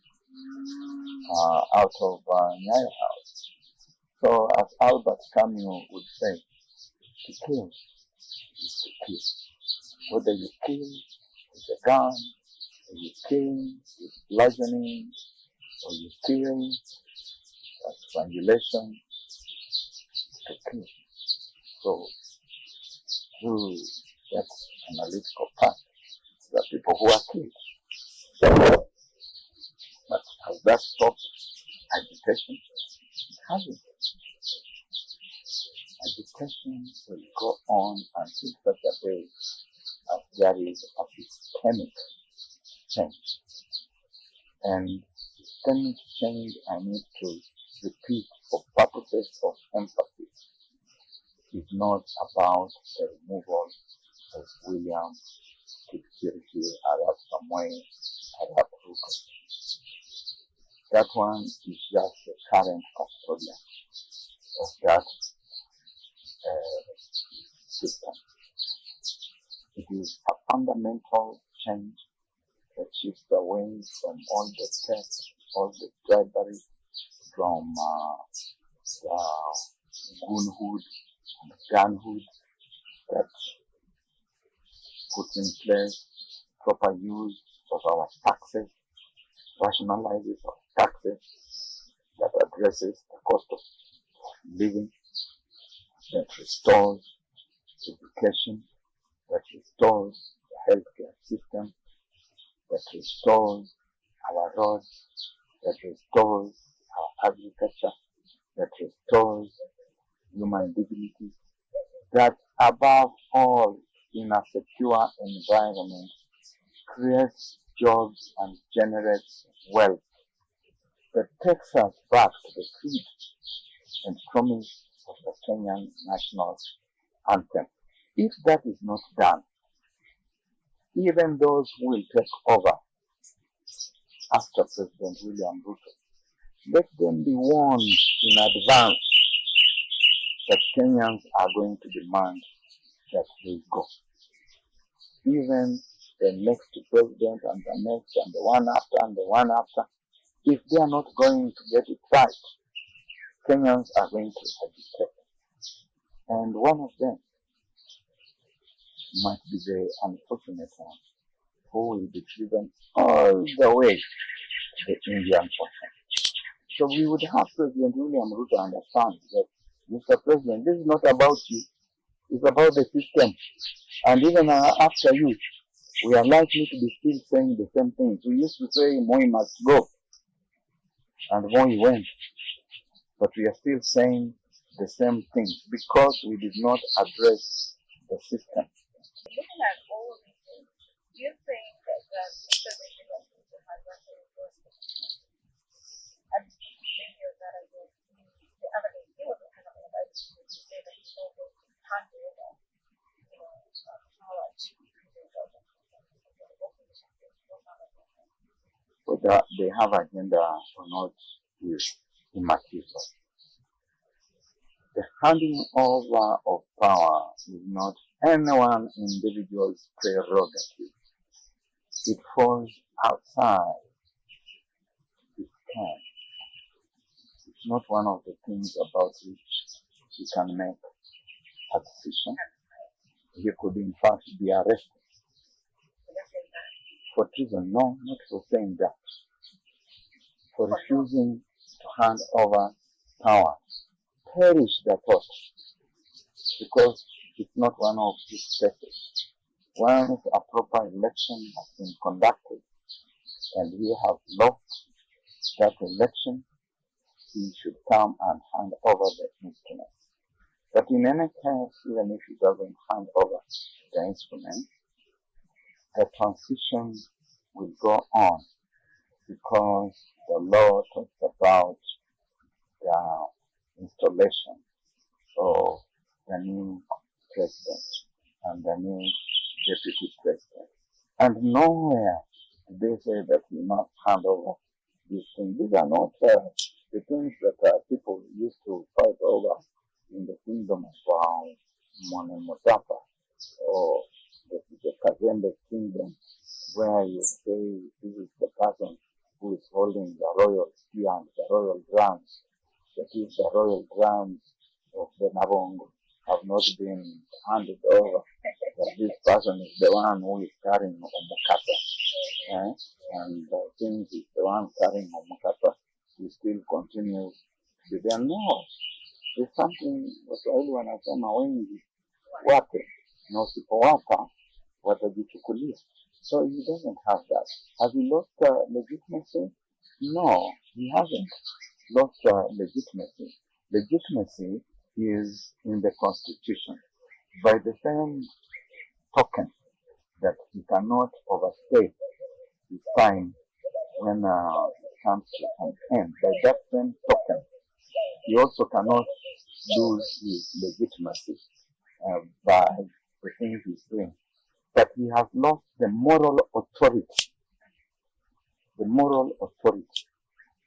out of Nyayo House. So as Albert Camus would say, to kill is to kill. Whether you kill with a gun, or you kill with bludgeoning, or you kill with strangulation, to kill. So through that analytical part, there are people who are killed. But has that stopped agitation? It hasn't. Agitation will go on until such a day as there is a systemic change. And systemic change, I need to repeat for purposes of empathy, is not about the removal of William Kipchirchir, Arap Samoei, Arap Ruto. That one is just the current custodian of that system. It is a fundamental change that shifts away from all the theft, all the bribery, from the goonhood and gunhood that puts in place proper use of our taxes, rationalizes our taxes, that addresses the cost of living, that restores education, that restores the healthcare system, that restores our roads, that restores our agriculture, that restores human dignity, that above all, in a secure environment, creates jobs and generates wealth that takes us back to the creed and promise of the Kenyan national anthem. If that is not done, even those who will take over after President William Ruto, let them be warned in advance that Kenyans are going to demand that they go. Even the next president and the next and the one after and the one after, if they are not going to get it right, Kenyans are going to agitate. And one of them might be the unfortunate one who will be driven all the way to the Indian Ocean. So we would have President William Ruto understand that, Mr. President, this is not about you, it's about the system. And even after you, we are likely to be still saying the same things. We used to say Moi must go, and Moi went. But we are still saying the same things because we did not address the system. Looking at all of these things, do you think that President William Ruto has actually lost the and maybe that I guess the other day he was kind of invited to say that he's not going to hand over, power to whether they have agenda or not is immaterial. The handing over of power is not anyone's individual's prerogative. It falls outside his ken. It's not one of the things about which he can make a decision. He could in fact be arrested. For treason, no, not for saying that. For refusing to hand over power. Perish the thought, because it's not one of his cases. Once a proper election has been conducted and we have lost that election, he should come and hand over the instrument. But in any case, even if he doesn't hand over the instrument, the transition will go on because the law talks about the installation of the new president and the new deputy president. And nowhere do they say that you must hand over these things. These are not the things that people used to fight over in the kingdom of Mwane Motapa or the Kazembe kingdom, where you say this is the person who is holding the royal spear and the royal drums. That is, the royal drums of the Nabongo have not been handed over. That this person is the one who is carrying Omukasa. And since he's the one carrying Omukasa, he still continues to be there. No, there's something Waswahili wanasema wengi wake na usipowapa watajichukulia. So he doesn't have that. Has he lost legitimacy? No, he hasn't lost legitimacy. Legitimacy is in the constitution. By the same token that he cannot overstay his time when it comes to an end. By that same token, he also cannot lose his legitimacy by the things he's doing. But he has lost the moral authority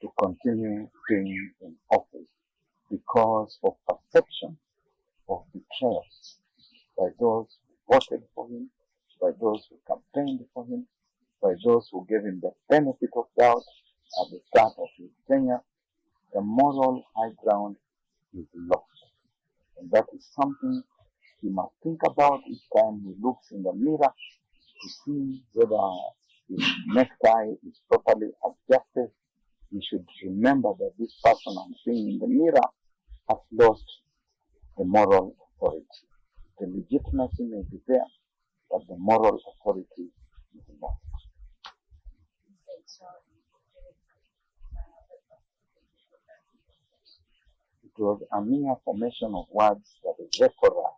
to continue being in office because of perception of betrayal by those who voted for him, by those who campaigned for him, by those who gave him the benefit of doubt at the start of his tenure. The moral high ground is lost. And that is something he must think about each time he looks in the mirror to see whether his necktie is properly adjusted. He should remember that this person I'm seeing in the mirror has lost the moral authority. The legitimacy may be there, but the moral authority is lost. It was a mere formation of words that vaporized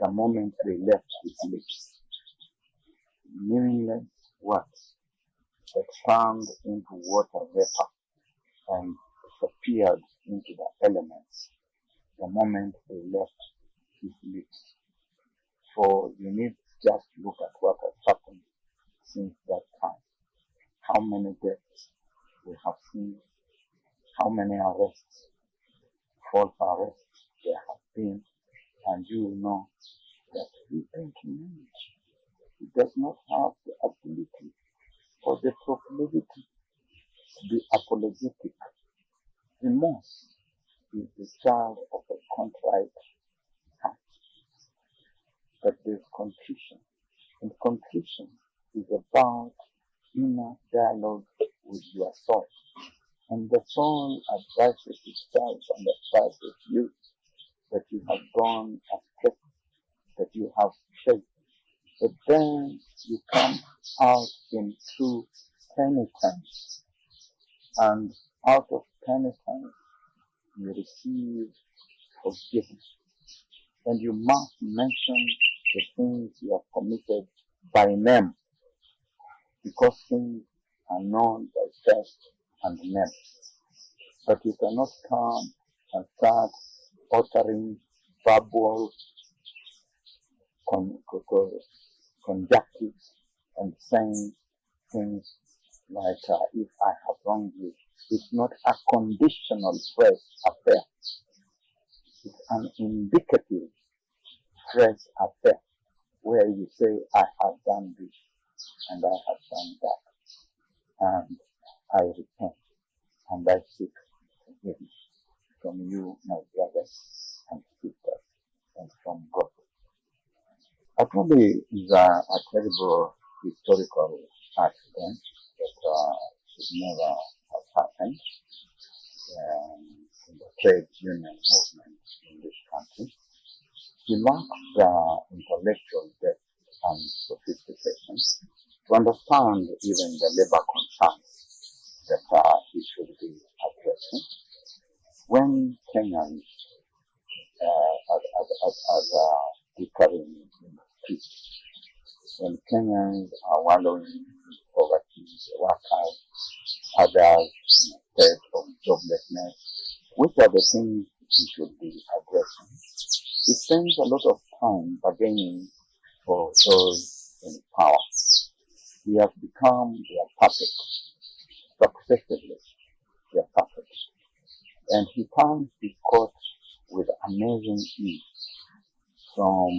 the moment they left his lips. Meaningless words that turned into water vapor and disappeared into the elements the moment they left his lips. So you need to just look at what has happened since that time. How many deaths we have seen, how many arrests, false arrests there have been, and you will know that he ain't managed. He does not have the ability or the proclivity to be apologetic. Remorse is the child of a contrite heart. But there's contrition. And contrition is about inner dialogue with your soul. And the soul advises itself and advises you that you have gone astray, that you have faith. But then you come out in true penitence. And out of penitence, you receive forgiveness. And you must mention the things you have committed by name, because things are known by first and name. But you cannot come and start uttering verbal conjunctives and saying things like, if I have wronged you. It's not a conditional phrase affair. It's an indicative phrase affair where you say, I have done this and I have done that. And I repent and I seek forgiveness from you, my brothers and sisters, and from God. Actually, is a terrible historical accident that should never have happened in the trade union movement in this country. He lacked the intellectual depth and sophistication to understand even the labor concerns that he should be addressing. When Kenyans are differing in the streets, when Kenyans are wallowing in poverty, workers, others in a state of joblessness, which are the things he should be addressing? He spends a lot of time bargaining for those in power. He has become their puppet, successively their puppet. And he turns his court with amazing ease from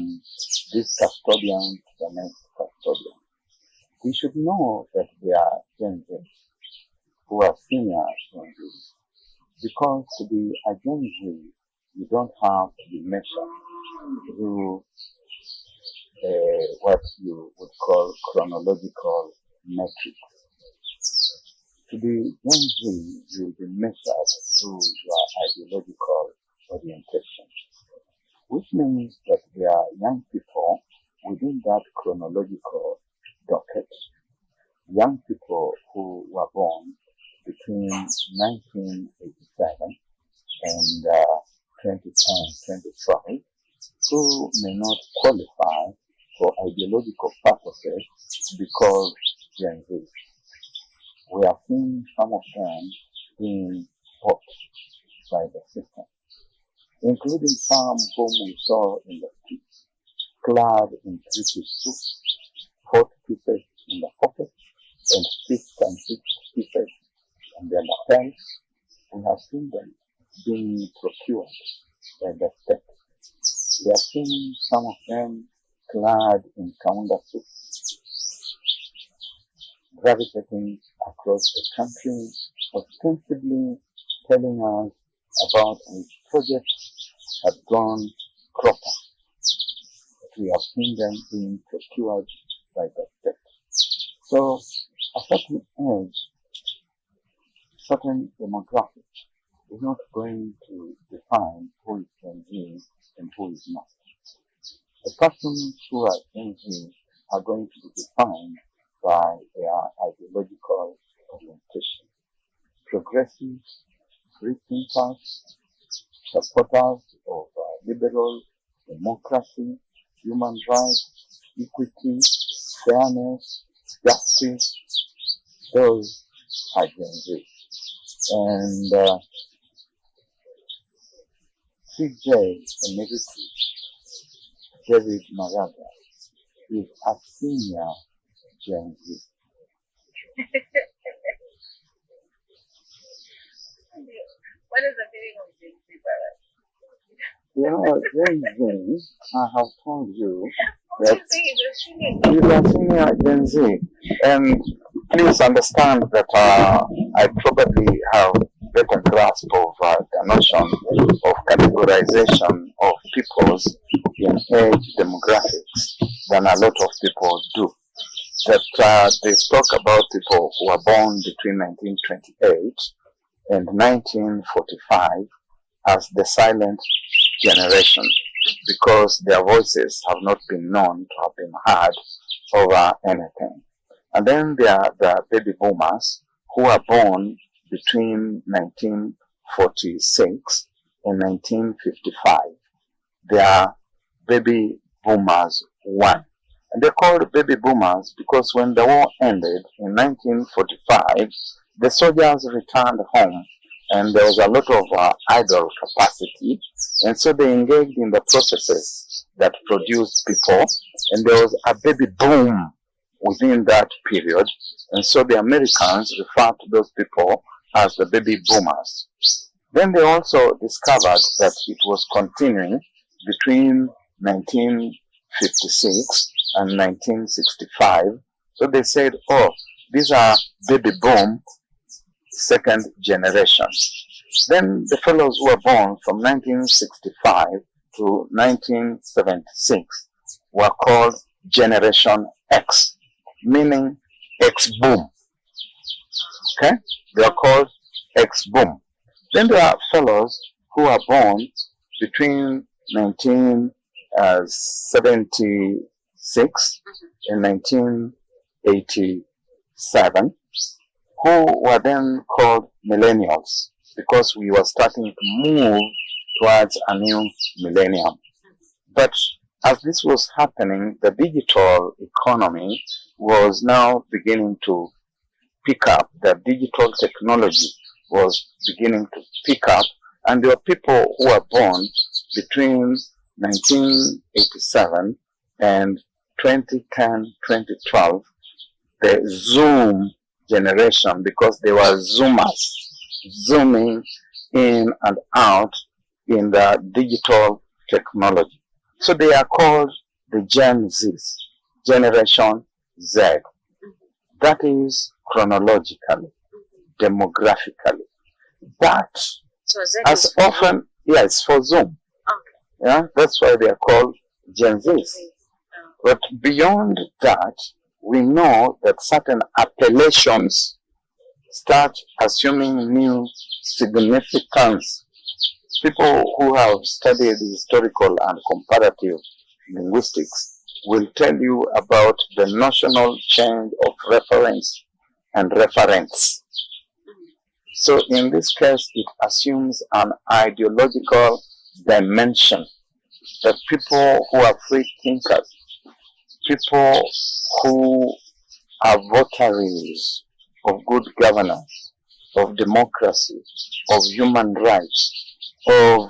this custodian to the next custodian. We should know that they are Genz who are senior Gen Z, because to be a Gen Z, you don't have to be measured through what you would call chronological metrics. To be Gen Z, you will be measured through your ideological orientation, which means that there are young people within that chronological docket, young people who were born between 1987 and 2010-2012, who may not qualify for ideological purposes to be called Gen Z. We are seeing some of them being bought by the system, including some whom we saw in the streets, clad in three-piece suits, 4 pieces in the pocket, and 6 and 6 pieces on their lapels. We have seen them being procured by the state. We have seen some of them clad in Kaunda suits, gravitating across the country, ostensibly telling us about which projects had gone proper. But we have seen them being procured by the state. So, a certain age, certain demographic is not going to define who is Gen Z and who is not. The persons who are Gen Z are going to be defined by their ideological orientation. Progressives, free thinkers, supporters of liberal democracy, human rights, equity, fairness, justice, those are Gen Z. And CJ Emeriti, David Maraga, is a senior Gen Z. What is the feeling of Gen Z, brother? You know, Gen Z, I have told you What that you you are senior Gen Z. And please understand that I probably have better grasp of the notion of categorization of people's in age demographics than a lot of people do. That they talk about people who were born between 1928 and 1945 as the silent generation, because their voices have not been known to have been heard over anything. And then there are the baby boomers who were born between 1946 and 1955. They are baby boomers 1. And they're called baby boomers because when the war ended in 1945, the soldiers returned home and there was a lot of idle capacity, and so they engaged in the processes that produced people, and there was a baby boom within that period, and so the Americans referred to those people as the baby boomers. Then they also discovered that it was continuing between 1956 and 1965, so they said, oh, these are baby boom second generation. Then the fellows who were born from 1965 to 1976 were called Generation X, meaning X boom. Okay? They are called X boom. Then there are fellows who are born between 1976 and 1987, who were then called millennials, because we were starting to move towards a new millennium. But as this was happening, the digital economy was now beginning to pick up. The digital technology was beginning to pick up, and there were people who were born between 1987 and 2010, 2012, the Zoom generation, because they were Zoomers, zooming in and out in the digital technology. So they are called the Gen Zs, Generation Z. That is chronologically, demographically. But So Z as is for often, yes, for Zoom. Okay. Yeah, that's why they are called Gen Zs. But beyond that, we know that certain appellations start assuming new significance. People who have studied historical and comparative linguistics will tell you about the notional change of reference and reference. So in this case, it assumes an ideological dimension that people who are free thinkers, people who are votaries of good governance, of democracy, of human rights, of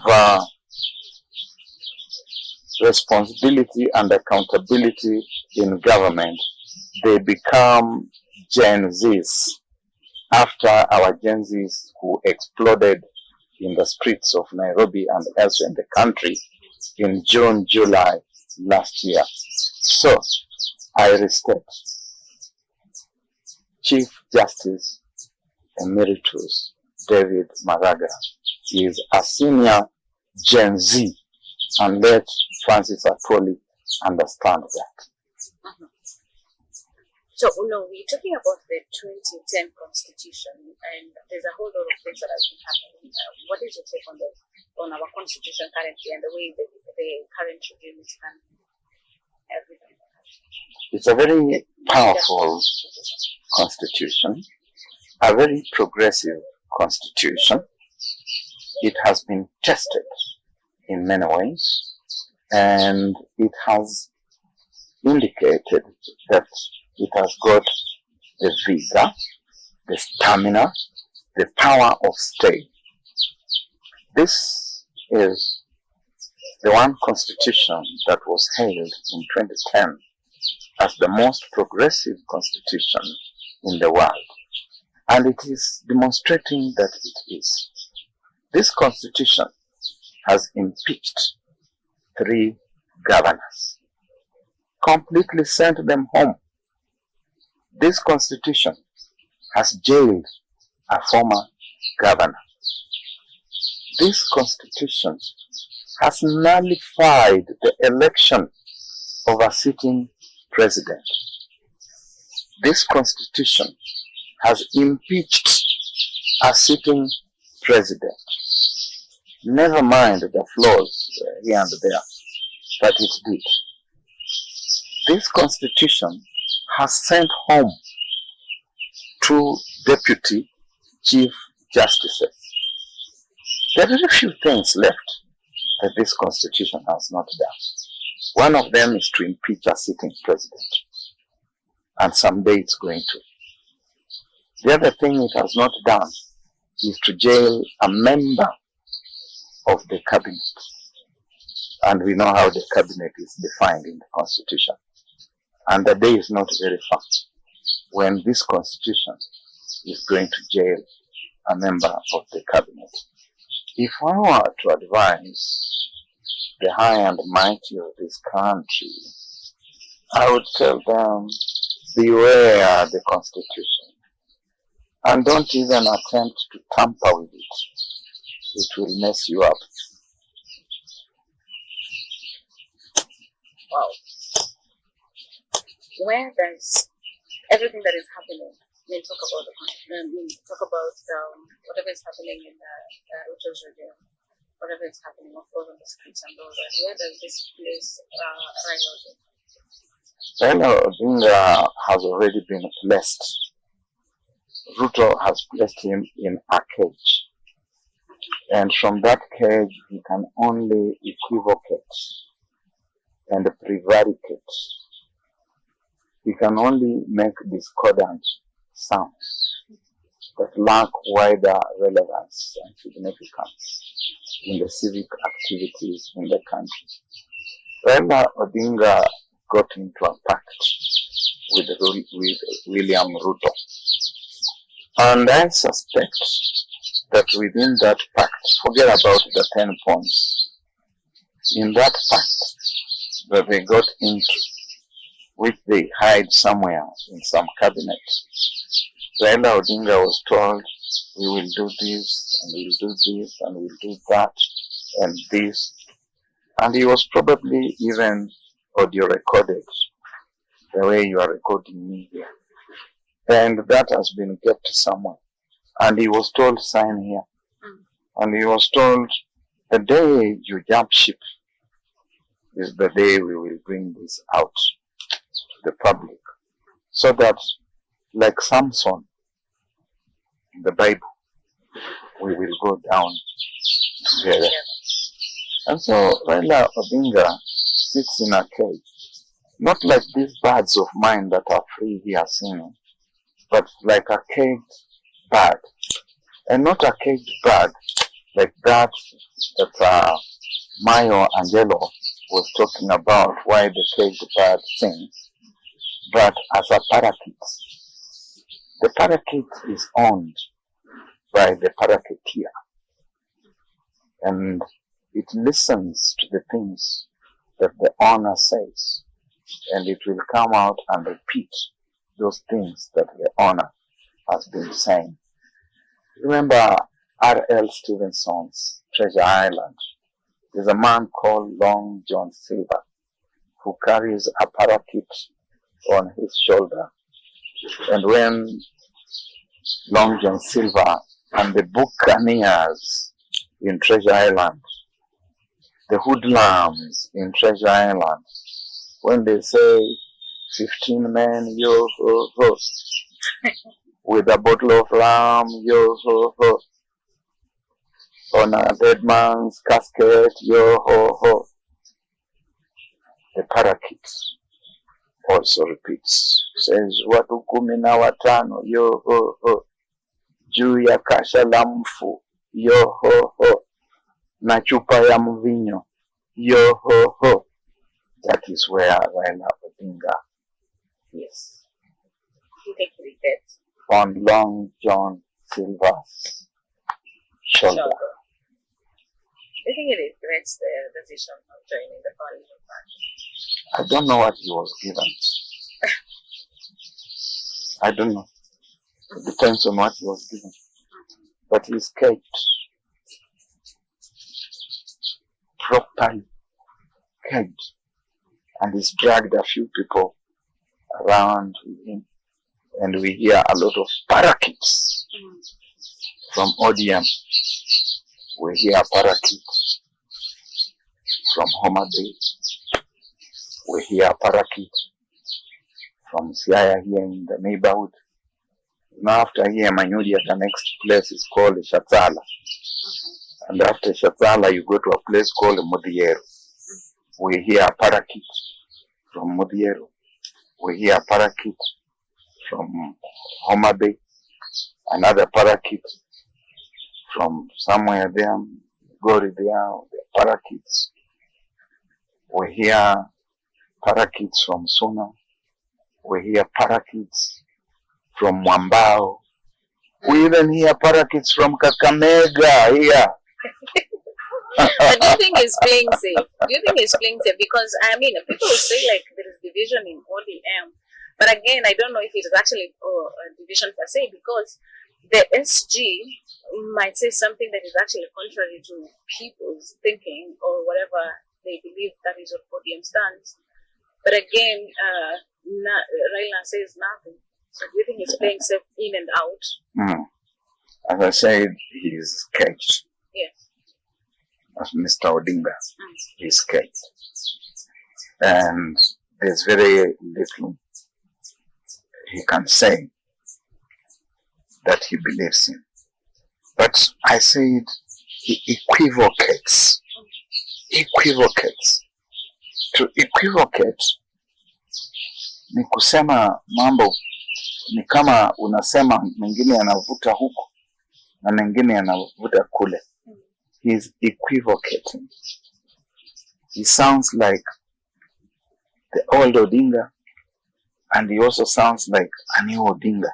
responsibility and accountability in government, they become Gen Zs after our Gen Zs who exploded in the streets of Nairobi and elsewhere in the country in June, July last year. So, I restate Chief Justice Emeritus David Maraga is a senior Gen Z, and let Francis Atwoli understand that. So, we're talking about the 2010 Constitution, and there's a whole lot of things that have been happening. What is your take on our Constitution currently and the way the current regime is handling everything? It's a very powerful constitution, a very progressive constitution. It has been tested in many ways, and it has indicated that it has got the vigor, the stamina, the power of stay. This is the one constitution that was hailed in 2010 as the most progressive constitution in the world. And it is demonstrating that it is. This constitution has impeached 3 governors, completely sent them home. This constitution has jailed a former governor. This constitution has nullified the election of a sitting president. This constitution has impeached a sitting president. Never mind the flaws here and there that it did. This constitution has sent home 2 deputy chief justices. There are very few things left that this constitution has not done. One of them is to impeach a sitting president, and someday it's going to. The other thing it has not done is to jail a member of the cabinet. And we know how the cabinet is defined in the constitution. And the day is not very far when this constitution is going to jail a member of the cabinet. If I were to advise the high and mighty of this country, I would tell them, beware the constitution. And don't even attempt to tamper with it. It will mess you up. Wow. Where does everything that is happening, talk about whatever is happening in Ruto's regime, whatever is happening, of course, on the streets and all that, where does this place Raila Odinga has already been placed. Ruto has placed him in a cage. And from that cage, he can only equivocate and prevaricate. He can only make discordant sounds that lack wider relevance and significance in the civic activities in the country. Raila Odinga got into a pact with William Ruto. And I suspect that within that pact, forget about the 10 points, in that pact that they got into, which they hide somewhere in some cabinet, Raila Odinga was told, we will do this, and we'll do this, and we'll do that, and this. And he was probably even audio recorded, the way you are recording me here. And that has been kept somewhere. And he was told, sign here. And he was told, the day you jump ship is the day we will bring this out to the public. So that, like Samson in the Bible, we will go down together. And so Raila Odinga sits in a cage. Not like these birds of mine that are free here singing, but like a caged bird. And not a caged bird like that Mayo Angelo was talking about, why the caged bird sings, but as a parakeet. The parakeet is owned by the parakeeter, and it listens to the things that the owner says, and it will come out and repeat those things that the owner has been saying. Remember R.L. Stevenson's Treasure Island? There's a man called Long John Silver who carries a parakeet on his shoulder. And when Long John Silver and the buccaneers in Treasure Island, the hoodlums in Treasure Island, when they say 15 men, yo ho ho, with a bottle of rum, yo ho ho, on a dead man's casket, yo ho ho, the parakeet also repeats, says watu 15, yo ho ho, juu ya kasha la mfu, yo ho ho, na chupa ya mvinyo, yo ho ho. That is where Raila Odinga is. You think he regrets? On Long John Silver's shoulder. I think he regrets the decision of joining the Parliament Party. I don't know what he was given. I don't know. It depends on what he was given. But he's caged. Properly caged. And he's dragged a few people around with him. And we hear a lot of parakeets from ODM. We hear parakeets from Homa Bay. We hear parakeets from Siaya here in the neighborhood. Now after here, Manyudi, the next place is called Shatsala. And after Shatsala, you go to a place called Mudiero. We hear parakeets from Mudiero. We hear parakeets from Homa Bay. Another parakeet from somewhere there, Gori there, the parakeets. We hear parakeets from Suna. We hear parakeets from Mwambao. We even hear parakeets from Kakamega here. But do you think he's playing safe? Do you think he's playing safe? Because, I mean, people say like there is division in ODM. But again, I don't know if it is actually a division per se, because the SG might say something that is actually contrary to people's thinking or whatever they believe that is what ODM stands. But again, Raila says nothing. So do you think he's playing safe in and out? As I said, he's caged. Yes. As Mr. Odinga, he's caged. And there's very little he can say that he believes in. But I said he equivocates. Equivocates. To equivocate ni kusema mambo ni kama unasema mengine yanavuta huku na mengine yanavuta kule. He's equivocating. He sounds like the old Odinga, and he also sounds like a new Odinga,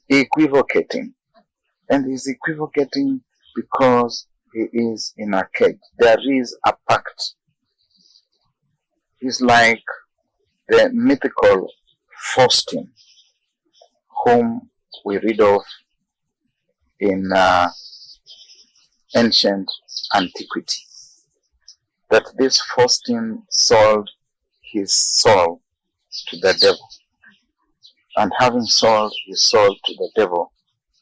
equivocating. And he's equivocating because he is in a cage. There is a pact. He's like the mythical Faustin, whom we read of in ancient antiquity. That this Faustin sold his soul to the devil. And having sold his soul to the devil,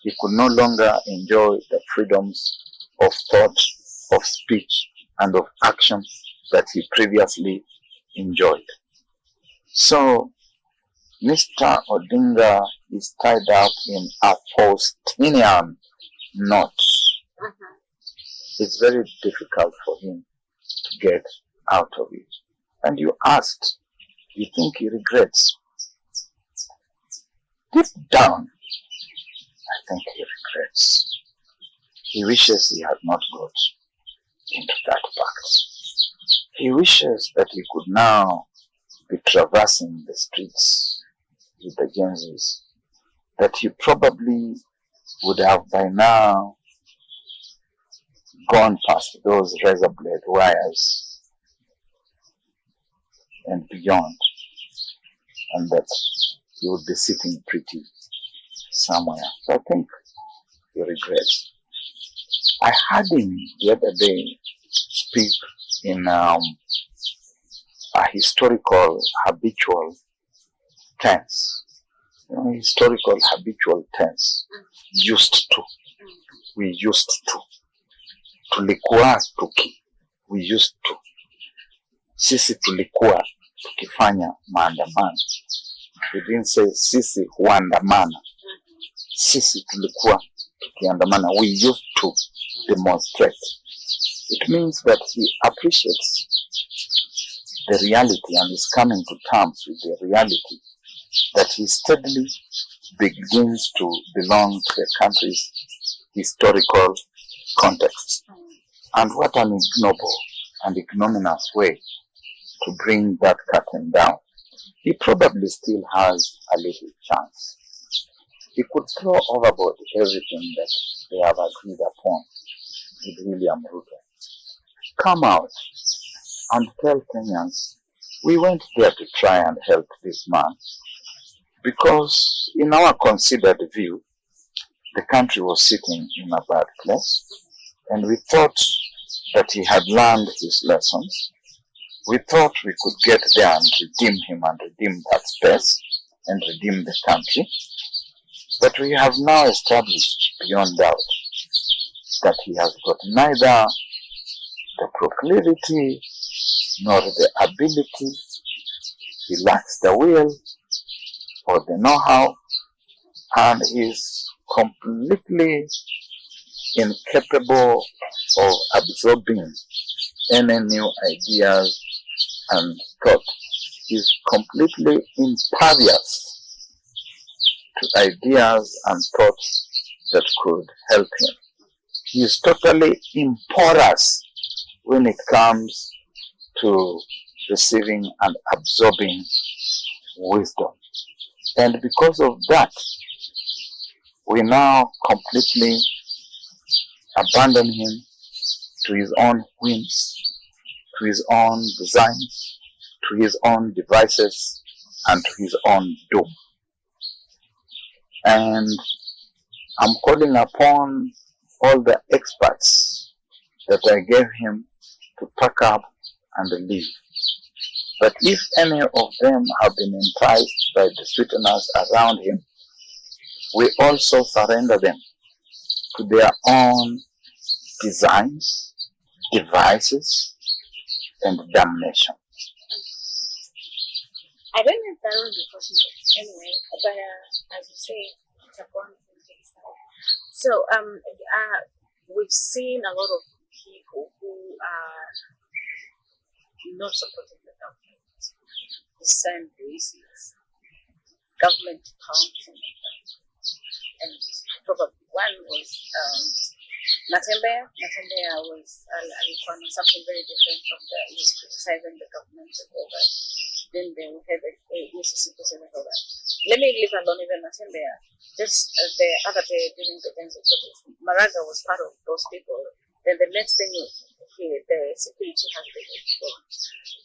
he could no longer enjoy the freedoms of thought, of speech, and of action that he previously enjoyed. So, Mr. Odinga is tied up in a Faustinian knot. It's very difficult for him to get out of it. And you asked, you think he regrets? Deep down, I think he regrets. He wishes he had not got into that pact. He wishes that he could now be traversing the streets with the Genzs, that he probably would have by now gone past those razor blade wires and beyond, and that he would be sitting pretty somewhere. So I think he regrets. I heard him the other day speak in a historical, habitual tense. Historical, habitual tense. Used to. We used to. Tulikuwa tuki. We used to. Sisi tulikuwa tukifanya maandamano. We didn't say sisi huandamana. Sisi tulikuwa tukiandamana. We used to demonstrate. It means that he appreciates the reality and is coming to terms with the reality that he steadily begins to belong to the country's historical context. And what an ignoble and ignominious way to bring that curtain down. He probably still has a little chance. He could throw overboard everything that they have agreed upon with William Ruto. Come out and tell Kenyans, we went there to try and help this man because in our considered view, the country was sitting in a bad place, and we thought that he had learned his lessons. We thought we could get there and redeem him and redeem that space and redeem the country. But we have now established beyond doubt that he has got neither the proclivity nor the ability. He lacks the will or the know-how, and is completely incapable of absorbing any new ideas and thought. He's completely impervious to ideas and thoughts that could help him. He is totally imporous when it comes to receiving and absorbing wisdom. And because of that, we now completely abandon him to his own whims, to his own designs, to his own devices, and to his own doom. And I'm calling upon all the experts that I gave him to pack up and leave. But if any of them have been enticed by the sweeteners around him, we also surrender them to their own designs, devices, and damnation. I don't know if that will be possible anyway, but as you say, it's a point from the start. So we've seen a lot of people who are not supporting the government. The same reasons. Government counting. And probably one was Natembeya. Natembeya was something very different from the he was criticizing the government of over been there, we had a Mississippi and all that. Let me leave alone even Matembea. Just the other day during the Genz protest, Maraga was part of those people. Then the next thing, the security has been gone.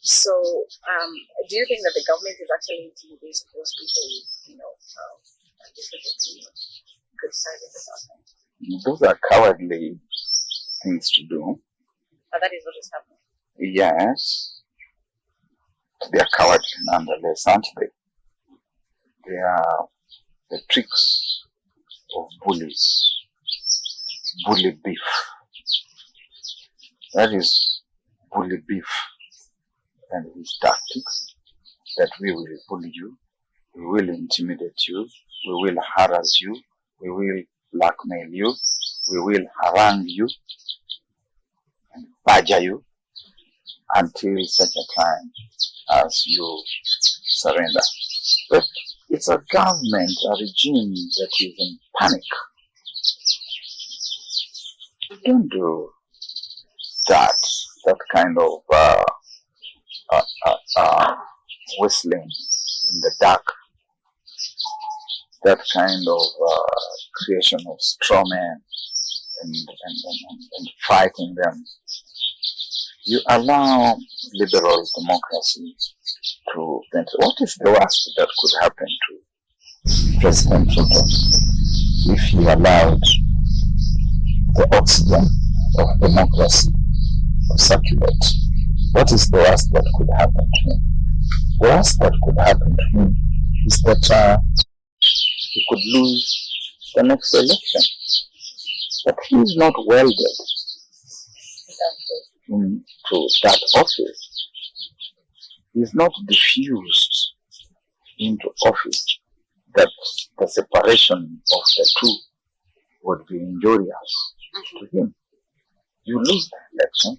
So, do you think that the government is actually intimidating those people with, different good side of the government? Those are cowardly things to do. But that is what is happening. Yes. They are cowardly nonetheless, aren't they? They are the tricks of bullies. Bully beef. That is bully beef and his tactics, that we will bully you, we will intimidate you, we will harass you, we will blackmail you, we will harangue you and badger you until such a time as you surrender. But it's a government, a regime that is in panic. Don't do that kind of whistling in the dark, that kind of creation of straw men and fighting them. You allow liberal democracy to think, what is the worst that could happen to President Ruto if he allowed the oxygen of democracy to circulate? What is the worst that could happen to him? The worst that could happen to him is that he could lose the next election. But he is not welded into that office. He is not diffused into office that the separation of the two would be injurious to him. You lose the election,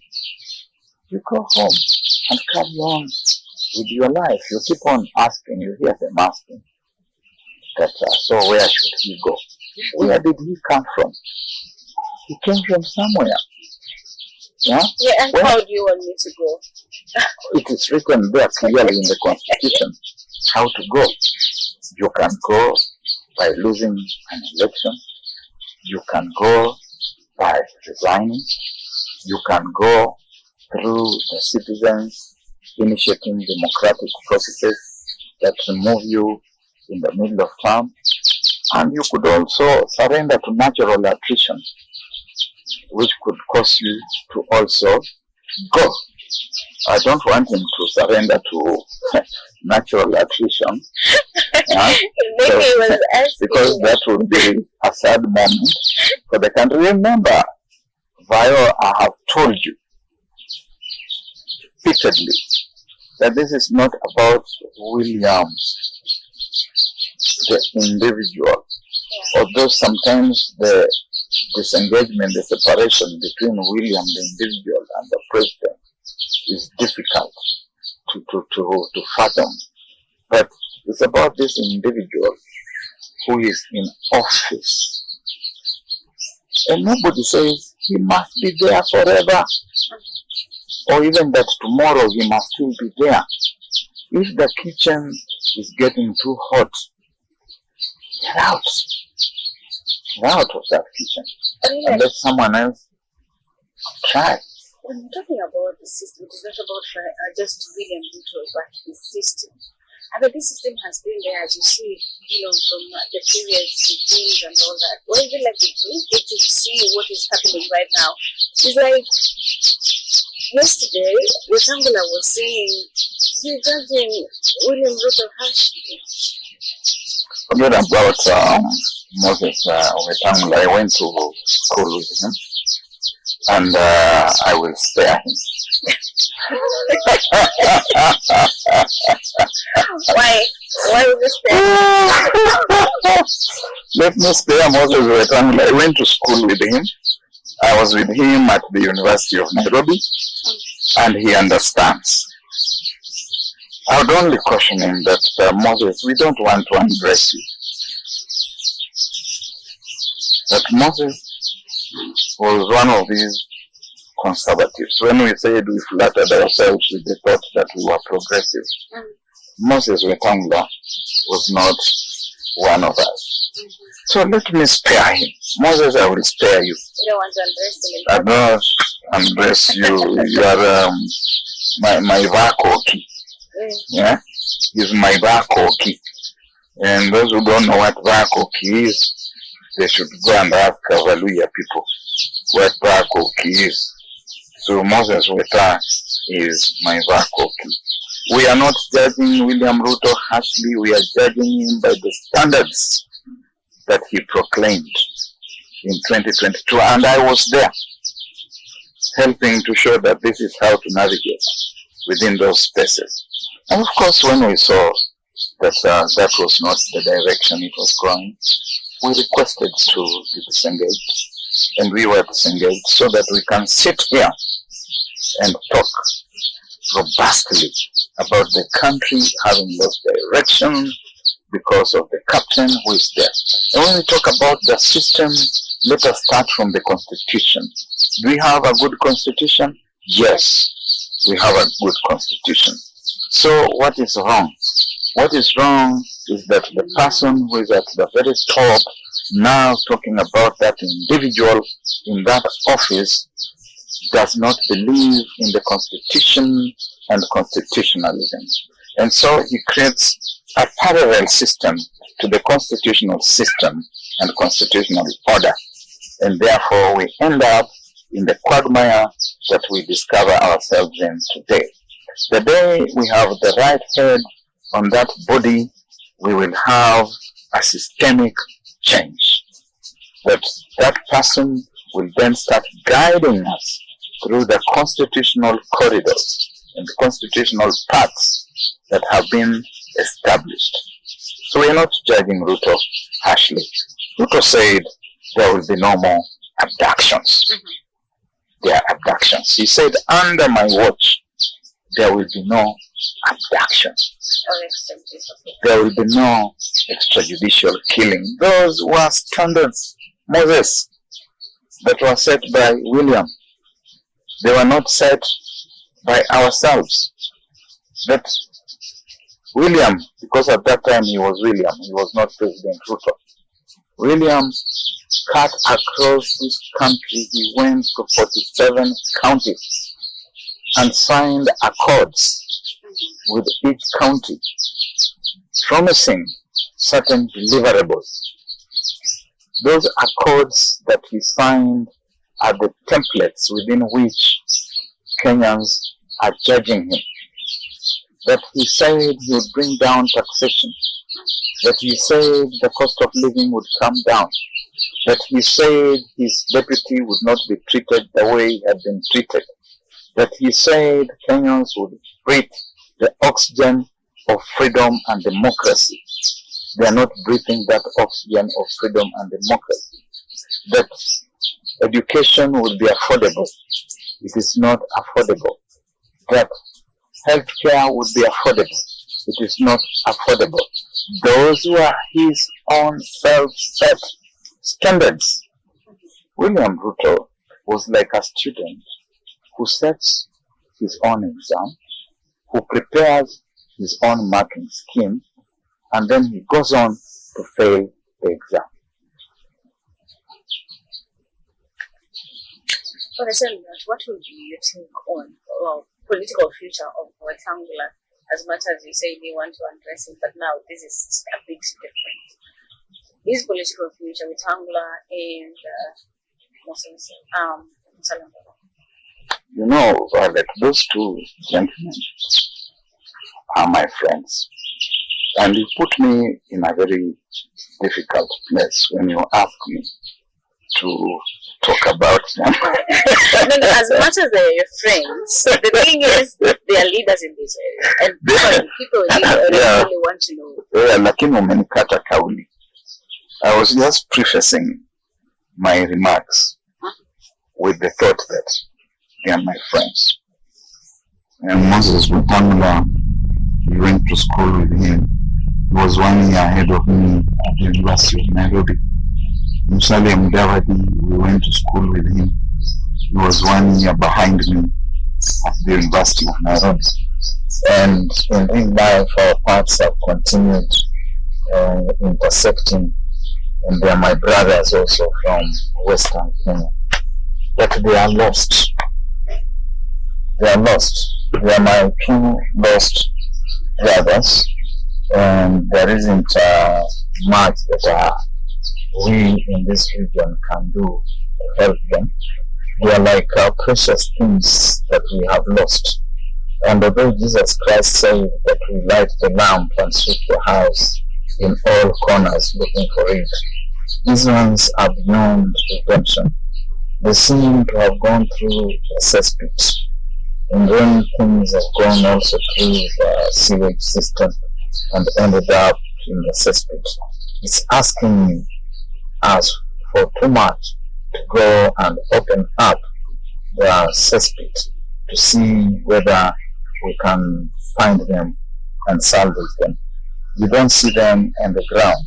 you go home and carry on with your life. You keep on asking, you hear them asking that, so where should he go? Where did he come from? He came from somewhere. Yeah, and how do you want me to go? It is written there clearly in the Constitution how to go. You can go by losing an election. You can go by resigning. You can go through the citizens initiating democratic processes that remove you in the middle of term. And you could also surrender to natural attrition, which could cause you to also go. I don't want him to surrender to natural attrition. Because that would be a sad moment for the country. Remember, Vio, I have told you repeatedly that this is not about William, the individual. Although sometimes the disengagement, the separation between William, the individual, and the president is difficult to fathom. But it's about this individual who is in office. And nobody says he must be there forever, or even that tomorrow he must still be there. If the kitchen is getting too hot, get out. Get out of that kitchen. And let someone else try. When we're talking about the system, it is not about just William Ruto, but the system. And this system has been there, as you see, from the previous regimes and all that. Well, even like we get to see what is happening right now. It's like yesterday, Wetangula was saying, judging William Ruto harshly. Forget about Moses Wetangula. I went to school with him, and I will spare him. Why would you spare? Let me spare Moses Wetangula. I went to school with him. I was with him at the University of Nairobi, and he understands. I would only caution him that, Moses, we don't want to undress you. That Moses was one of these conservatives. When we said we flattered ourselves with the thought that we were progressive, Moses Wetangula was not one of us. So let me spare him. Moses, I will spare you. You don't want to undress him? I don't undress you. You are my vakoki. Yeah? He's my vakoki. And those who don't know what vakoki is, they should go and ask Kavaluya people what vakoki is. So Moses Weta is my vakoki. We are not judging William Ruto harshly. We are judging him by the standards that he proclaimed in 2022. And I was there, helping to show that this is how to navigate within those spaces. And of course, when we saw that that was not the direction it was going, we requested to be disengaged. And we were disengaged so that we can sit here and talk robustly about the country having lost direction because of the captain who is there. And when we talk about the system, let us start from the constitution. Do we have a good constitution? Yes, we have a good constitution. So what is wrong? What is wrong is that the person who is at the very top now talking about that individual in that office does not believe in the constitution and constitutionalism. And so he creates a parallel system to the constitutional system and constitutional order. And therefore we end up in the quagmire that we discover ourselves in today. The day we have the right head on that body, we will have a systemic change. That person will then start guiding us through the constitutional corridors and the constitutional paths that have been established. So we are not judging Ruto harshly. Ruto said there will be no more abductions. There are abductions. He said, under my watch, there will be no abductions. There will be no extrajudicial killing. Those were standards, Moses, that were set by William. They were not set by ourselves. That William, because at that time he was William, he was not President Ruto. William cut across this country. He went to 47 counties and signed accords with each county, promising certain deliverables. Those accords that he signed are the templates within which Kenyans are judging him. That he said he would bring down taxation. That he said the cost of living would come down. That he said his deputy would not be treated the way he had been treated. That he said Kenyans would breathe the oxygen of freedom and democracy. They are not breathing that oxygen of freedom and democracy. That education will be affordable. It is not affordable. That healthcare would be affordable. It is not affordable. Those were his own self-set standards. William Ruto was like a student who sets his own exam, who prepares his own marking scheme, and then he goes on to fail the exam. What would you think on political future of Wetangula, as much as you say they want to address it, but now this is a bit different. His political future, Wetangula and Musalia. You know, Violet, those two gentlemen are my friends. And you put me in a very difficult place when you ask me to talk about them. As much as they're your friends, the thing is, they are leaders in this area. And people really want to know. Lakini umenikata kauli. I was just prefacing my remarks with the thought that they are my friends. And Moses Wetangula, we went to school with him. He was 1 year ahead of me at the University of Nairobi. Musalia Mudavadi, we went to school with him. He was 1 year behind me at the University of Nairobi. And in real life, our paths have continued intersecting, and they are my brothers also from Western Kenya. But they are lost. They are lost. They are my two lost brothers, and there isn't much that we in this region can do to help them. They are like precious things that we have lost. And although Jesus Christ said that we light the lamp and sweep the house in all corners looking for it, these ones are beyond redemption. They seem to have gone through a cesspit. And then things have gone also through the sewage system and ended up in the cesspit. It's asking us for too much to go and open up the cesspit to see whether we can find them and salvage them. You don't see them on the ground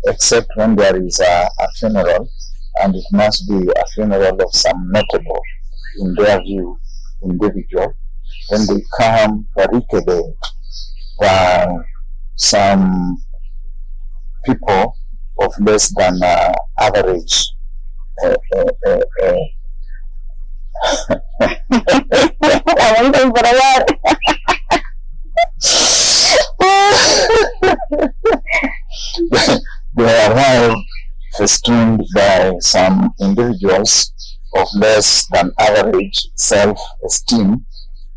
except when there is a funeral, and it must be a funeral of some notable, in their view, individual. When they come barricaded by some people of less than average they arrive festooned by some individuals of less than average self-esteem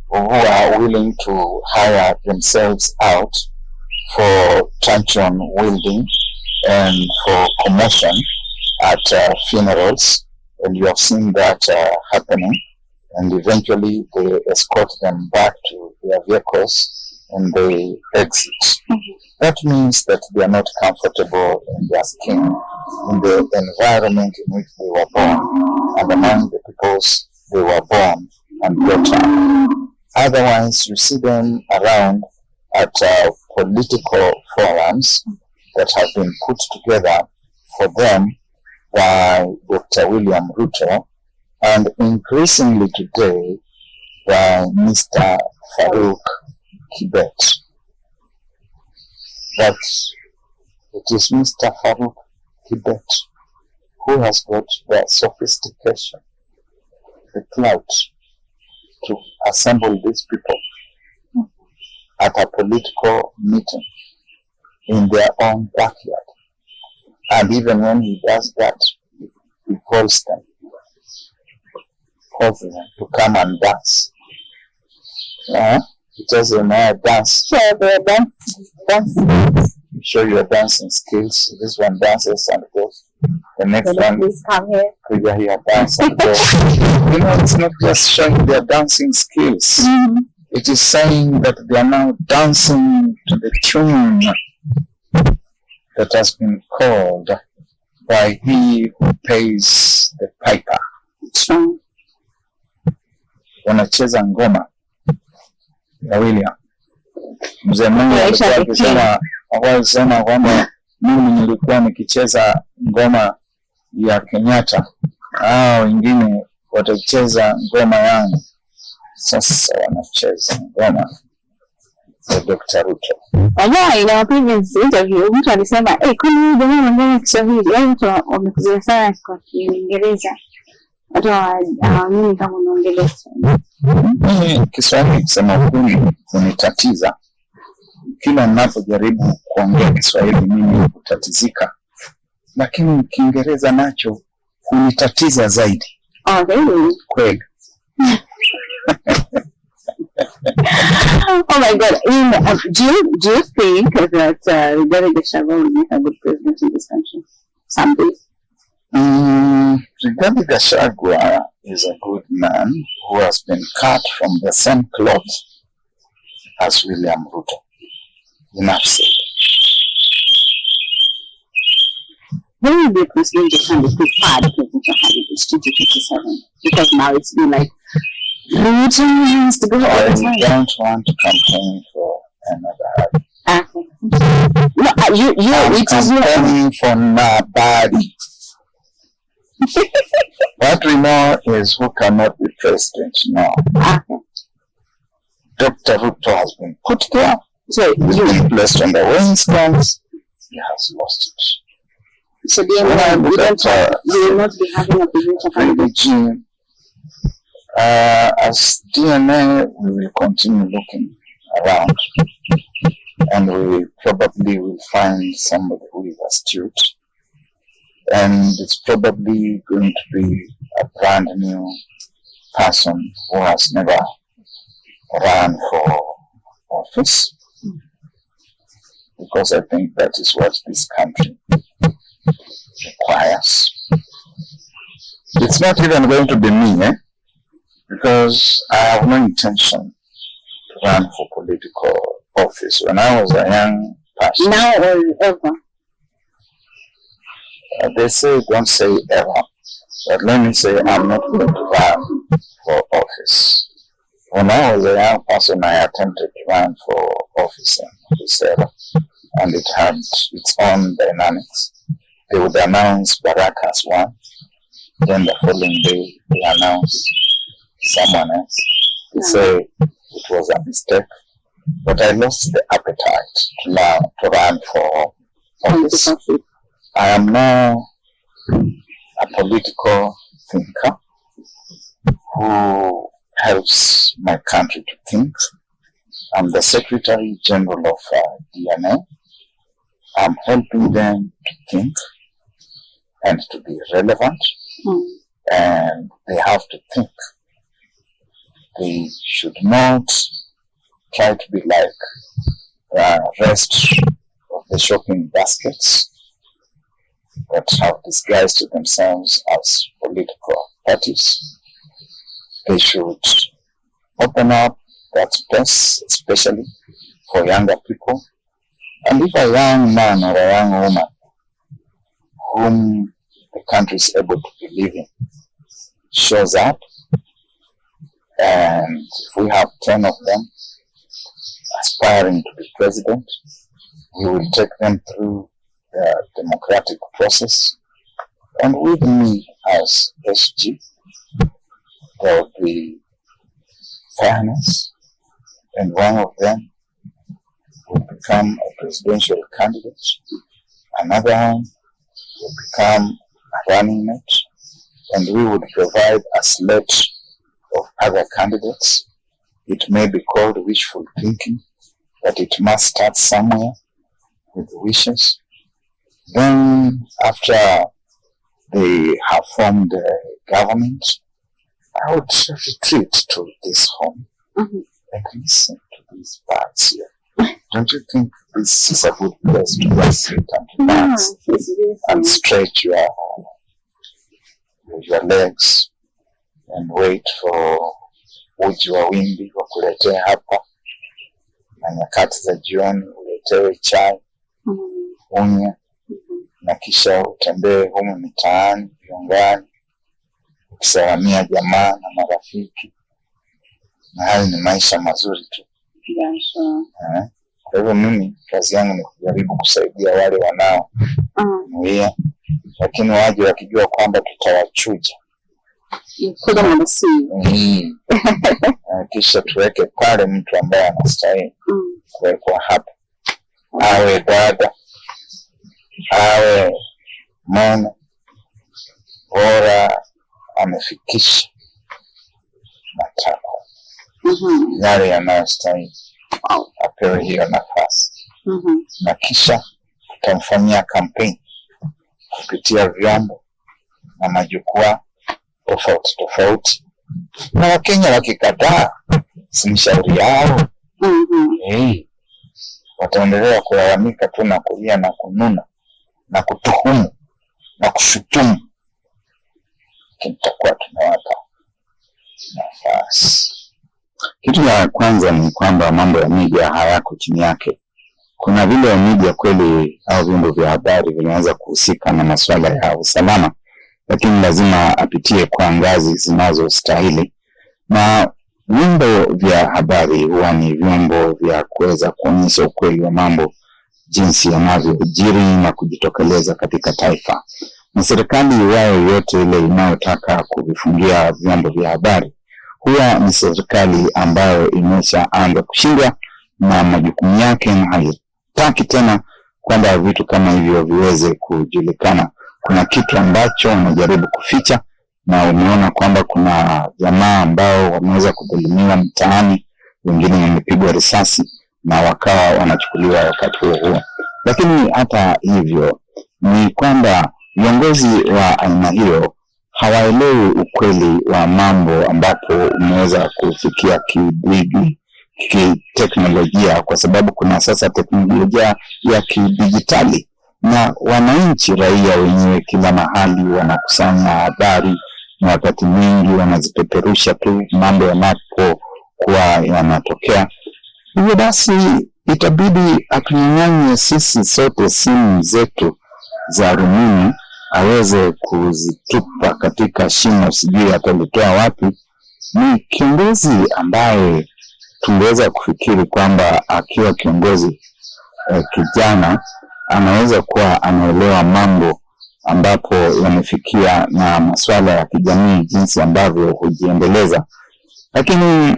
who are willing to hire themselves out for truncheon wielding and for commotion at funerals, and you have seen that happening, and eventually they escort them back to their vehicles and they exit. That means that they are not comfortable in their skin, in the environment in which they were born, and among the peoples they were born and brought up. Otherwise, you see them around at political forums that have been put together for them by Dr. William Ruto, and increasingly today by Mr. Farouk Kibet. But it is Mr. Farouk Kibet who has got the sophistication, the clout to assemble these people at a political meeting in their own backyard. And even when he does that, he calls them to come and dance. He tells them, dance. Show your dancing skills. This one dances and goes. The next one, please come here. Figure here, dance and go. It's not just showing their dancing skills. Mm-hmm. It is saying that they are now dancing to the tune that has been called by he who pays the piper. Wanacheza ngoma ya William. Mzee mmoja alikuwa akisema kwamba mimi nilikuwa nikicheza ngoma ya Kenyatta, wengine watacheza ngoma yangu. Sasa wanacheza ngoma ya Dr. Ruto. In our previous interview, mtu alisema, kwani jamaa anaongea Kiswahili? Watu wamekuja sana kwa Kiingereza. Watu hawaamini kama unaongelea Kiswahili. Kiswahili kusema kweli kunitatiza. Kila ninapojaribu kuongea Kiswahili mimi hutatizika. Lakini Kiingereza nacho kunitatiza zaidi. Really? Kweli. Oh my God! Do you think that Rigathi Gachagua will be a good president in this country someday? Rigathi Gachagua is a good man who has been cut from the same cloth as William Ruto. Enough said. When will be a president can be prepared to candidates 2027? Because now it's been like Ruto has to go all the time. I don't want to campaign for another. Okay. No, I'm campaigning for nobody. What we know is who cannot be president now. Okay. Dr. Ruto has been put there. So he's been placed on the weighing scales. He has lost it. So we will not be having a presidential as DNA, we will continue looking around, and we probably will find somebody who is astute, and it's probably going to be a brand new person who has never run for office, because I think that is what this country requires. It's not even going to be me, because I have no intention to run for political office. When I was a young person, now or ever, they say don't say ever, but let me say I'm not going to run for office. When I was a young person, I attempted to run for office in Lusera, and it had its own dynamics. They would announce Barack as one, then the following day they announce someone else. They say it was a mistake, but I lost the appetite to run for office. I am now a political thinker who helps my country to think. I'm the Secretary General of DNA. I'm helping them to think and to be relevant, and they have to think. They should not try to be like the rest of the shopping baskets that have disguised themselves as political parties. They should open up that space, especially for younger people. And if a young man or a young woman whom the country is able to believe in shows up, and if we have 10 of them aspiring to be president, we will take them through the democratic process. And with me as SG, there will be fairness, and one of them will become a presidential candidate. Another one will become a running mate, and we would provide a slate of other candidates. It may be called wishful thinking, but it must start somewhere with wishes. Then, after they have formed a government, I would retreat to this home and listen to these birds here. Don't you think this is a good place to go sit and relax and stretch your legs and wait for uji wa wimbi wakuletee hapa, na nyakati za jioni uletewe chai unywe, na kisha utembee humu mitaani, viungani, ukisalamia jamaa na marafiki, na hayo ni maisha mazuri tu. Kwa hivyo mimi kazi yangu ni kujaribu kusaidia wale wanao nuia, lakini waje wakijua kwamba tutawachuja. Kisha tuweke pale mtu ambaye anastahili kuwekwa hapa, awe dada, awe mwana, bora amefikisha matakwa yale yanayostahili apewe hiyo nafasi. Na kisha tutamfanyia kampeni kupitia vyombo na majukwaa tofauti tofauti, na Wakenya wakikataa, si mshauri yao. Wataendelea kulalamika tu na kulia na kununa na kutuhumu na kushutumu, tutakuwa tunawapa nafasi. Kitu la kwanza ni kwamba mambo ya media hayako chini yake. Kuna vile media kweli au vyombo vya habari vinaweza kuhusika na masuala ya usalama, lakini lazima apitie kwa ngazi zinazostahili. Na vyombo vya habari huwa ni vyombo vya kuweza kuonyesha ukweli wa mambo jinsi yanavyojiri na kujitokeleza katika taifa. Na serikali yao yote ile inayotaka kuvifungia vyombo vya habari huwa ni serikali ambayo imeshaanza kushindwa na majukumu yake na haitaki tena kwamba vitu kama hivyo viweze kujulikana. Kuna kitu ambacho wanajaribu kuficha, na umeona kwamba kuna jamaa ambao wameweza kudhulumiwa mtaani, wengine wamepigwa risasi na wakawa wanachukuliwa wakati huo. Lakini hata hivyo ni kwamba viongozi wa aina hiyo hawaelewi ukweli wa mambo ambapo umeweza kufikia kiteknolojia, kwa sababu kuna sasa teknolojia ya kidijitali, na wananchi raia wenyewe kila mahali wanakusanya habari, na wakati mwingi wanazipeperusha tu mambo yanapokuwa yanatokea. Hivyo basi itabidi atunyang'anye sisi sote simu zetu za rununu, aweze kuzitupa katika shimo, sijui atalitoa wapi. Ni kiongozi ambaye tungeweza kufikiri kwamba akiwa kiongozi kijana anaweza kuwa anaelewa mambo ambapo yamefikia na masuala ya kijamii jinsi ambavyo hujiendeleza. Lakini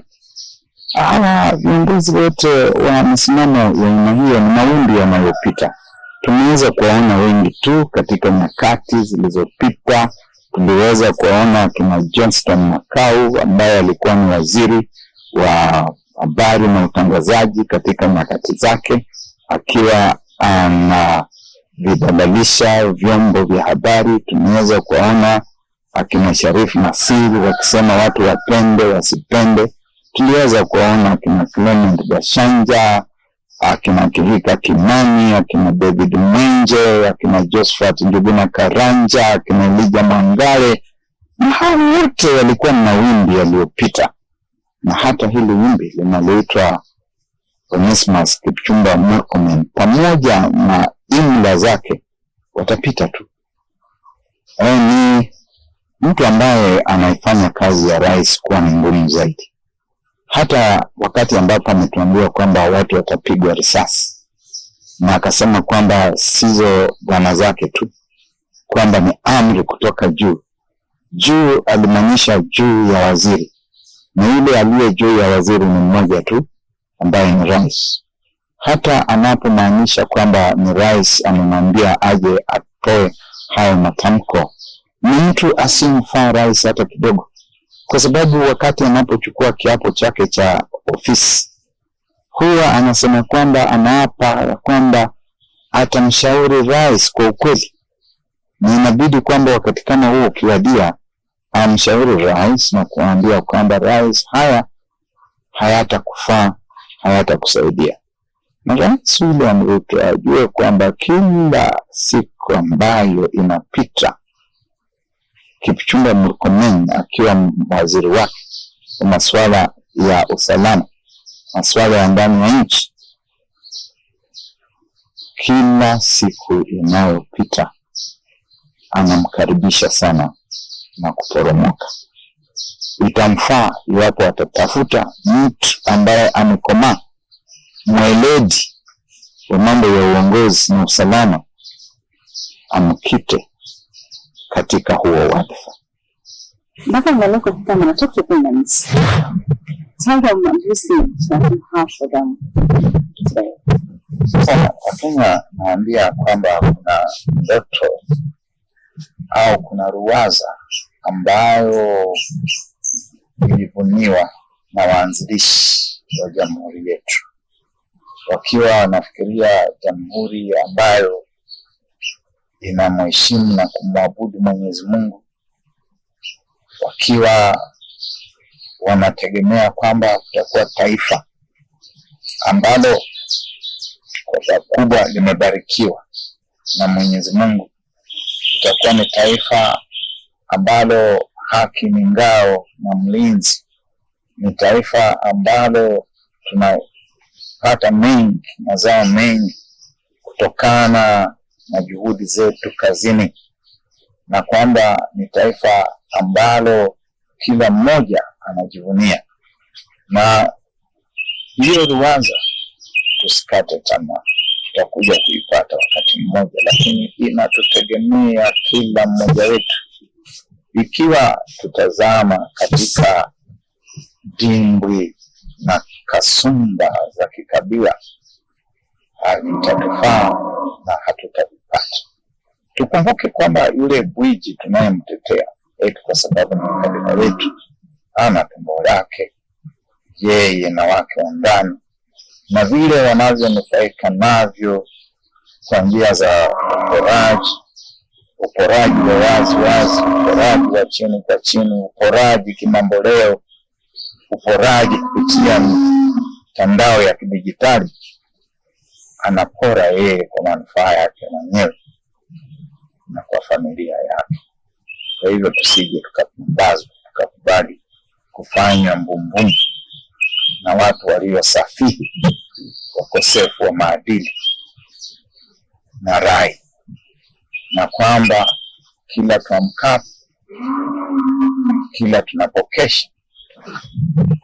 hawa viongozi wote wa msimamo ya aina hiyo ni mawimbi yanayopita. Tumeweza kuwaona wengi tu katika nyakati zilizopita. Tuliweza kuwaona kina Johnston Makau ambaye alikuwa ni waziri wa habari na utangazaji katika nyakati zake, akiwa anavibadilisha vyombo vya habari. Tumeweza kuwaona akina Sharif Nasiri wakisema watu wapende wasipende. Tuliweza kuwaona akina Clement Bashanja, akina Kihika Kimani, akina David Mwenje, akina Josephat Njuguna Karanja, akina Elijah Mwangale, na hao wote walikuwa na wimbi yaliyopita. Na hata hili wimbi linaloitwa Onesmus Kipchumba Murkomen pamoja na imla zake watapita tu. Ni mtu ambaye anaifanya kazi ya rais kuwa ni ngumu zaidi. Hata wakati ambapo ametuambia kwamba watu watapigwa risasi, na akasema kwamba sizo bwana zake tu, kwamba ni amri kutoka juu. Juu alimaanisha juu ya waziri, na yule aliye juu ya waziri ni mmoja tu ambaye ni rais. Hata anapomaanisha kwamba ni rais amemwambia aje atoe hayo matamko, ni mtu asimfaa rais hata kidogo, kwa sababu wakati anapochukua kiapo chake cha ofisi huwa anasema kwamba anaapa ya kwamba atamshauri rais kwa ukweli, na inabidi kwamba wakati kama huo ukiwadia amshauri rais na kuambia kwamba rais, haya hayatakufaa, hayatakusaidia. Na rais William Ruto ajue kwamba kila siku ambayo inapita Kipchumba Murkomen akiwa waziri wake wa masuala ya usalama, masuala ya ndani ya nchi, kila siku inayopita anamkaribisha sana na kuporomoka. Itamfaa iwapo atatafuta mtu ambaye amekomaa, mweledi wa mambo ya uongozi na usalama, amkite katika huo wadhifa. Mpaka ngaloko kama natoka kwenda nisi. Tell them this is something harsh for them. Sasa Wakenya naambia kwamba kuna ndoto au kuna ruwaza ambayo ilibuniwa na waanzilishi wa jamhuri yetu, wakiwa wanafikiria jamhuri ambayo inamheshimu na kumwabudu Mwenyezi Mungu, wakiwa wanategemea kwamba kutakuwa taifa ambalo kwa sababu kubwa limebarikiwa na Mwenyezi Mungu. Itakuwa ni taifa ambalo haki ni ngao na mlinzi, ni taifa ambalo tunapata mengi, mazao mengi kutokana na juhudi zetu kazini, na kwamba ni taifa ambalo kila mmoja anajivunia. Na hiyo ruwaza tusikate tamaa, tutakuja kuipata wakati mmoja, lakini inatutegemea kila mmoja wetu. Ikiwa tutazama katika dimbwi na kasumba za kikabila havitatufaa na hatutavipata. Tukumbuke kwamba yule gwiji tunayemtetea eti kwa sababu ni kabila letu, ana tumbo lake yeye na wake wa ndani, na vile wanavyonufaika navyo kwa njia za uporaji wa wazi wazi, uporaji wa chini kwa chini, uporaji kimamboleo, uporaji kupitia mitandao ya kidijitali, anapora yeye kwa manufaa yake mwenyewe na kwa familia yake. Kwa hivyo tusije tukapumbazwa, tukakubali kufanya mbumbumbu na watu walio safihi, wakosefu wa maadili na rai, na kwamba kila tuamkapo, kila tunapokesha,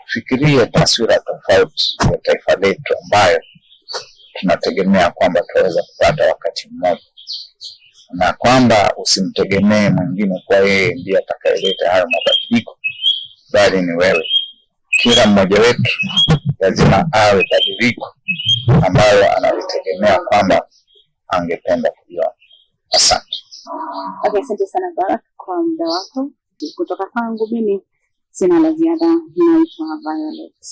tufikirie taswira tofauti ya taifa letu ambayo tunategemea kwamba tutaweza kupata wakati mmoja, na kwamba usimtegemee mwingine kwa yeye ndiye atakayeleta hayo mabadiliko, bali ni wewe. Kila mmoja wetu lazima awe badiliko ambayo analitegemea kwamba angependa kuliona. Asante. Okay, asante sana Barak kwa muda wako. Kutoka kwangu mimi sina la ziada. Naitwa Violet.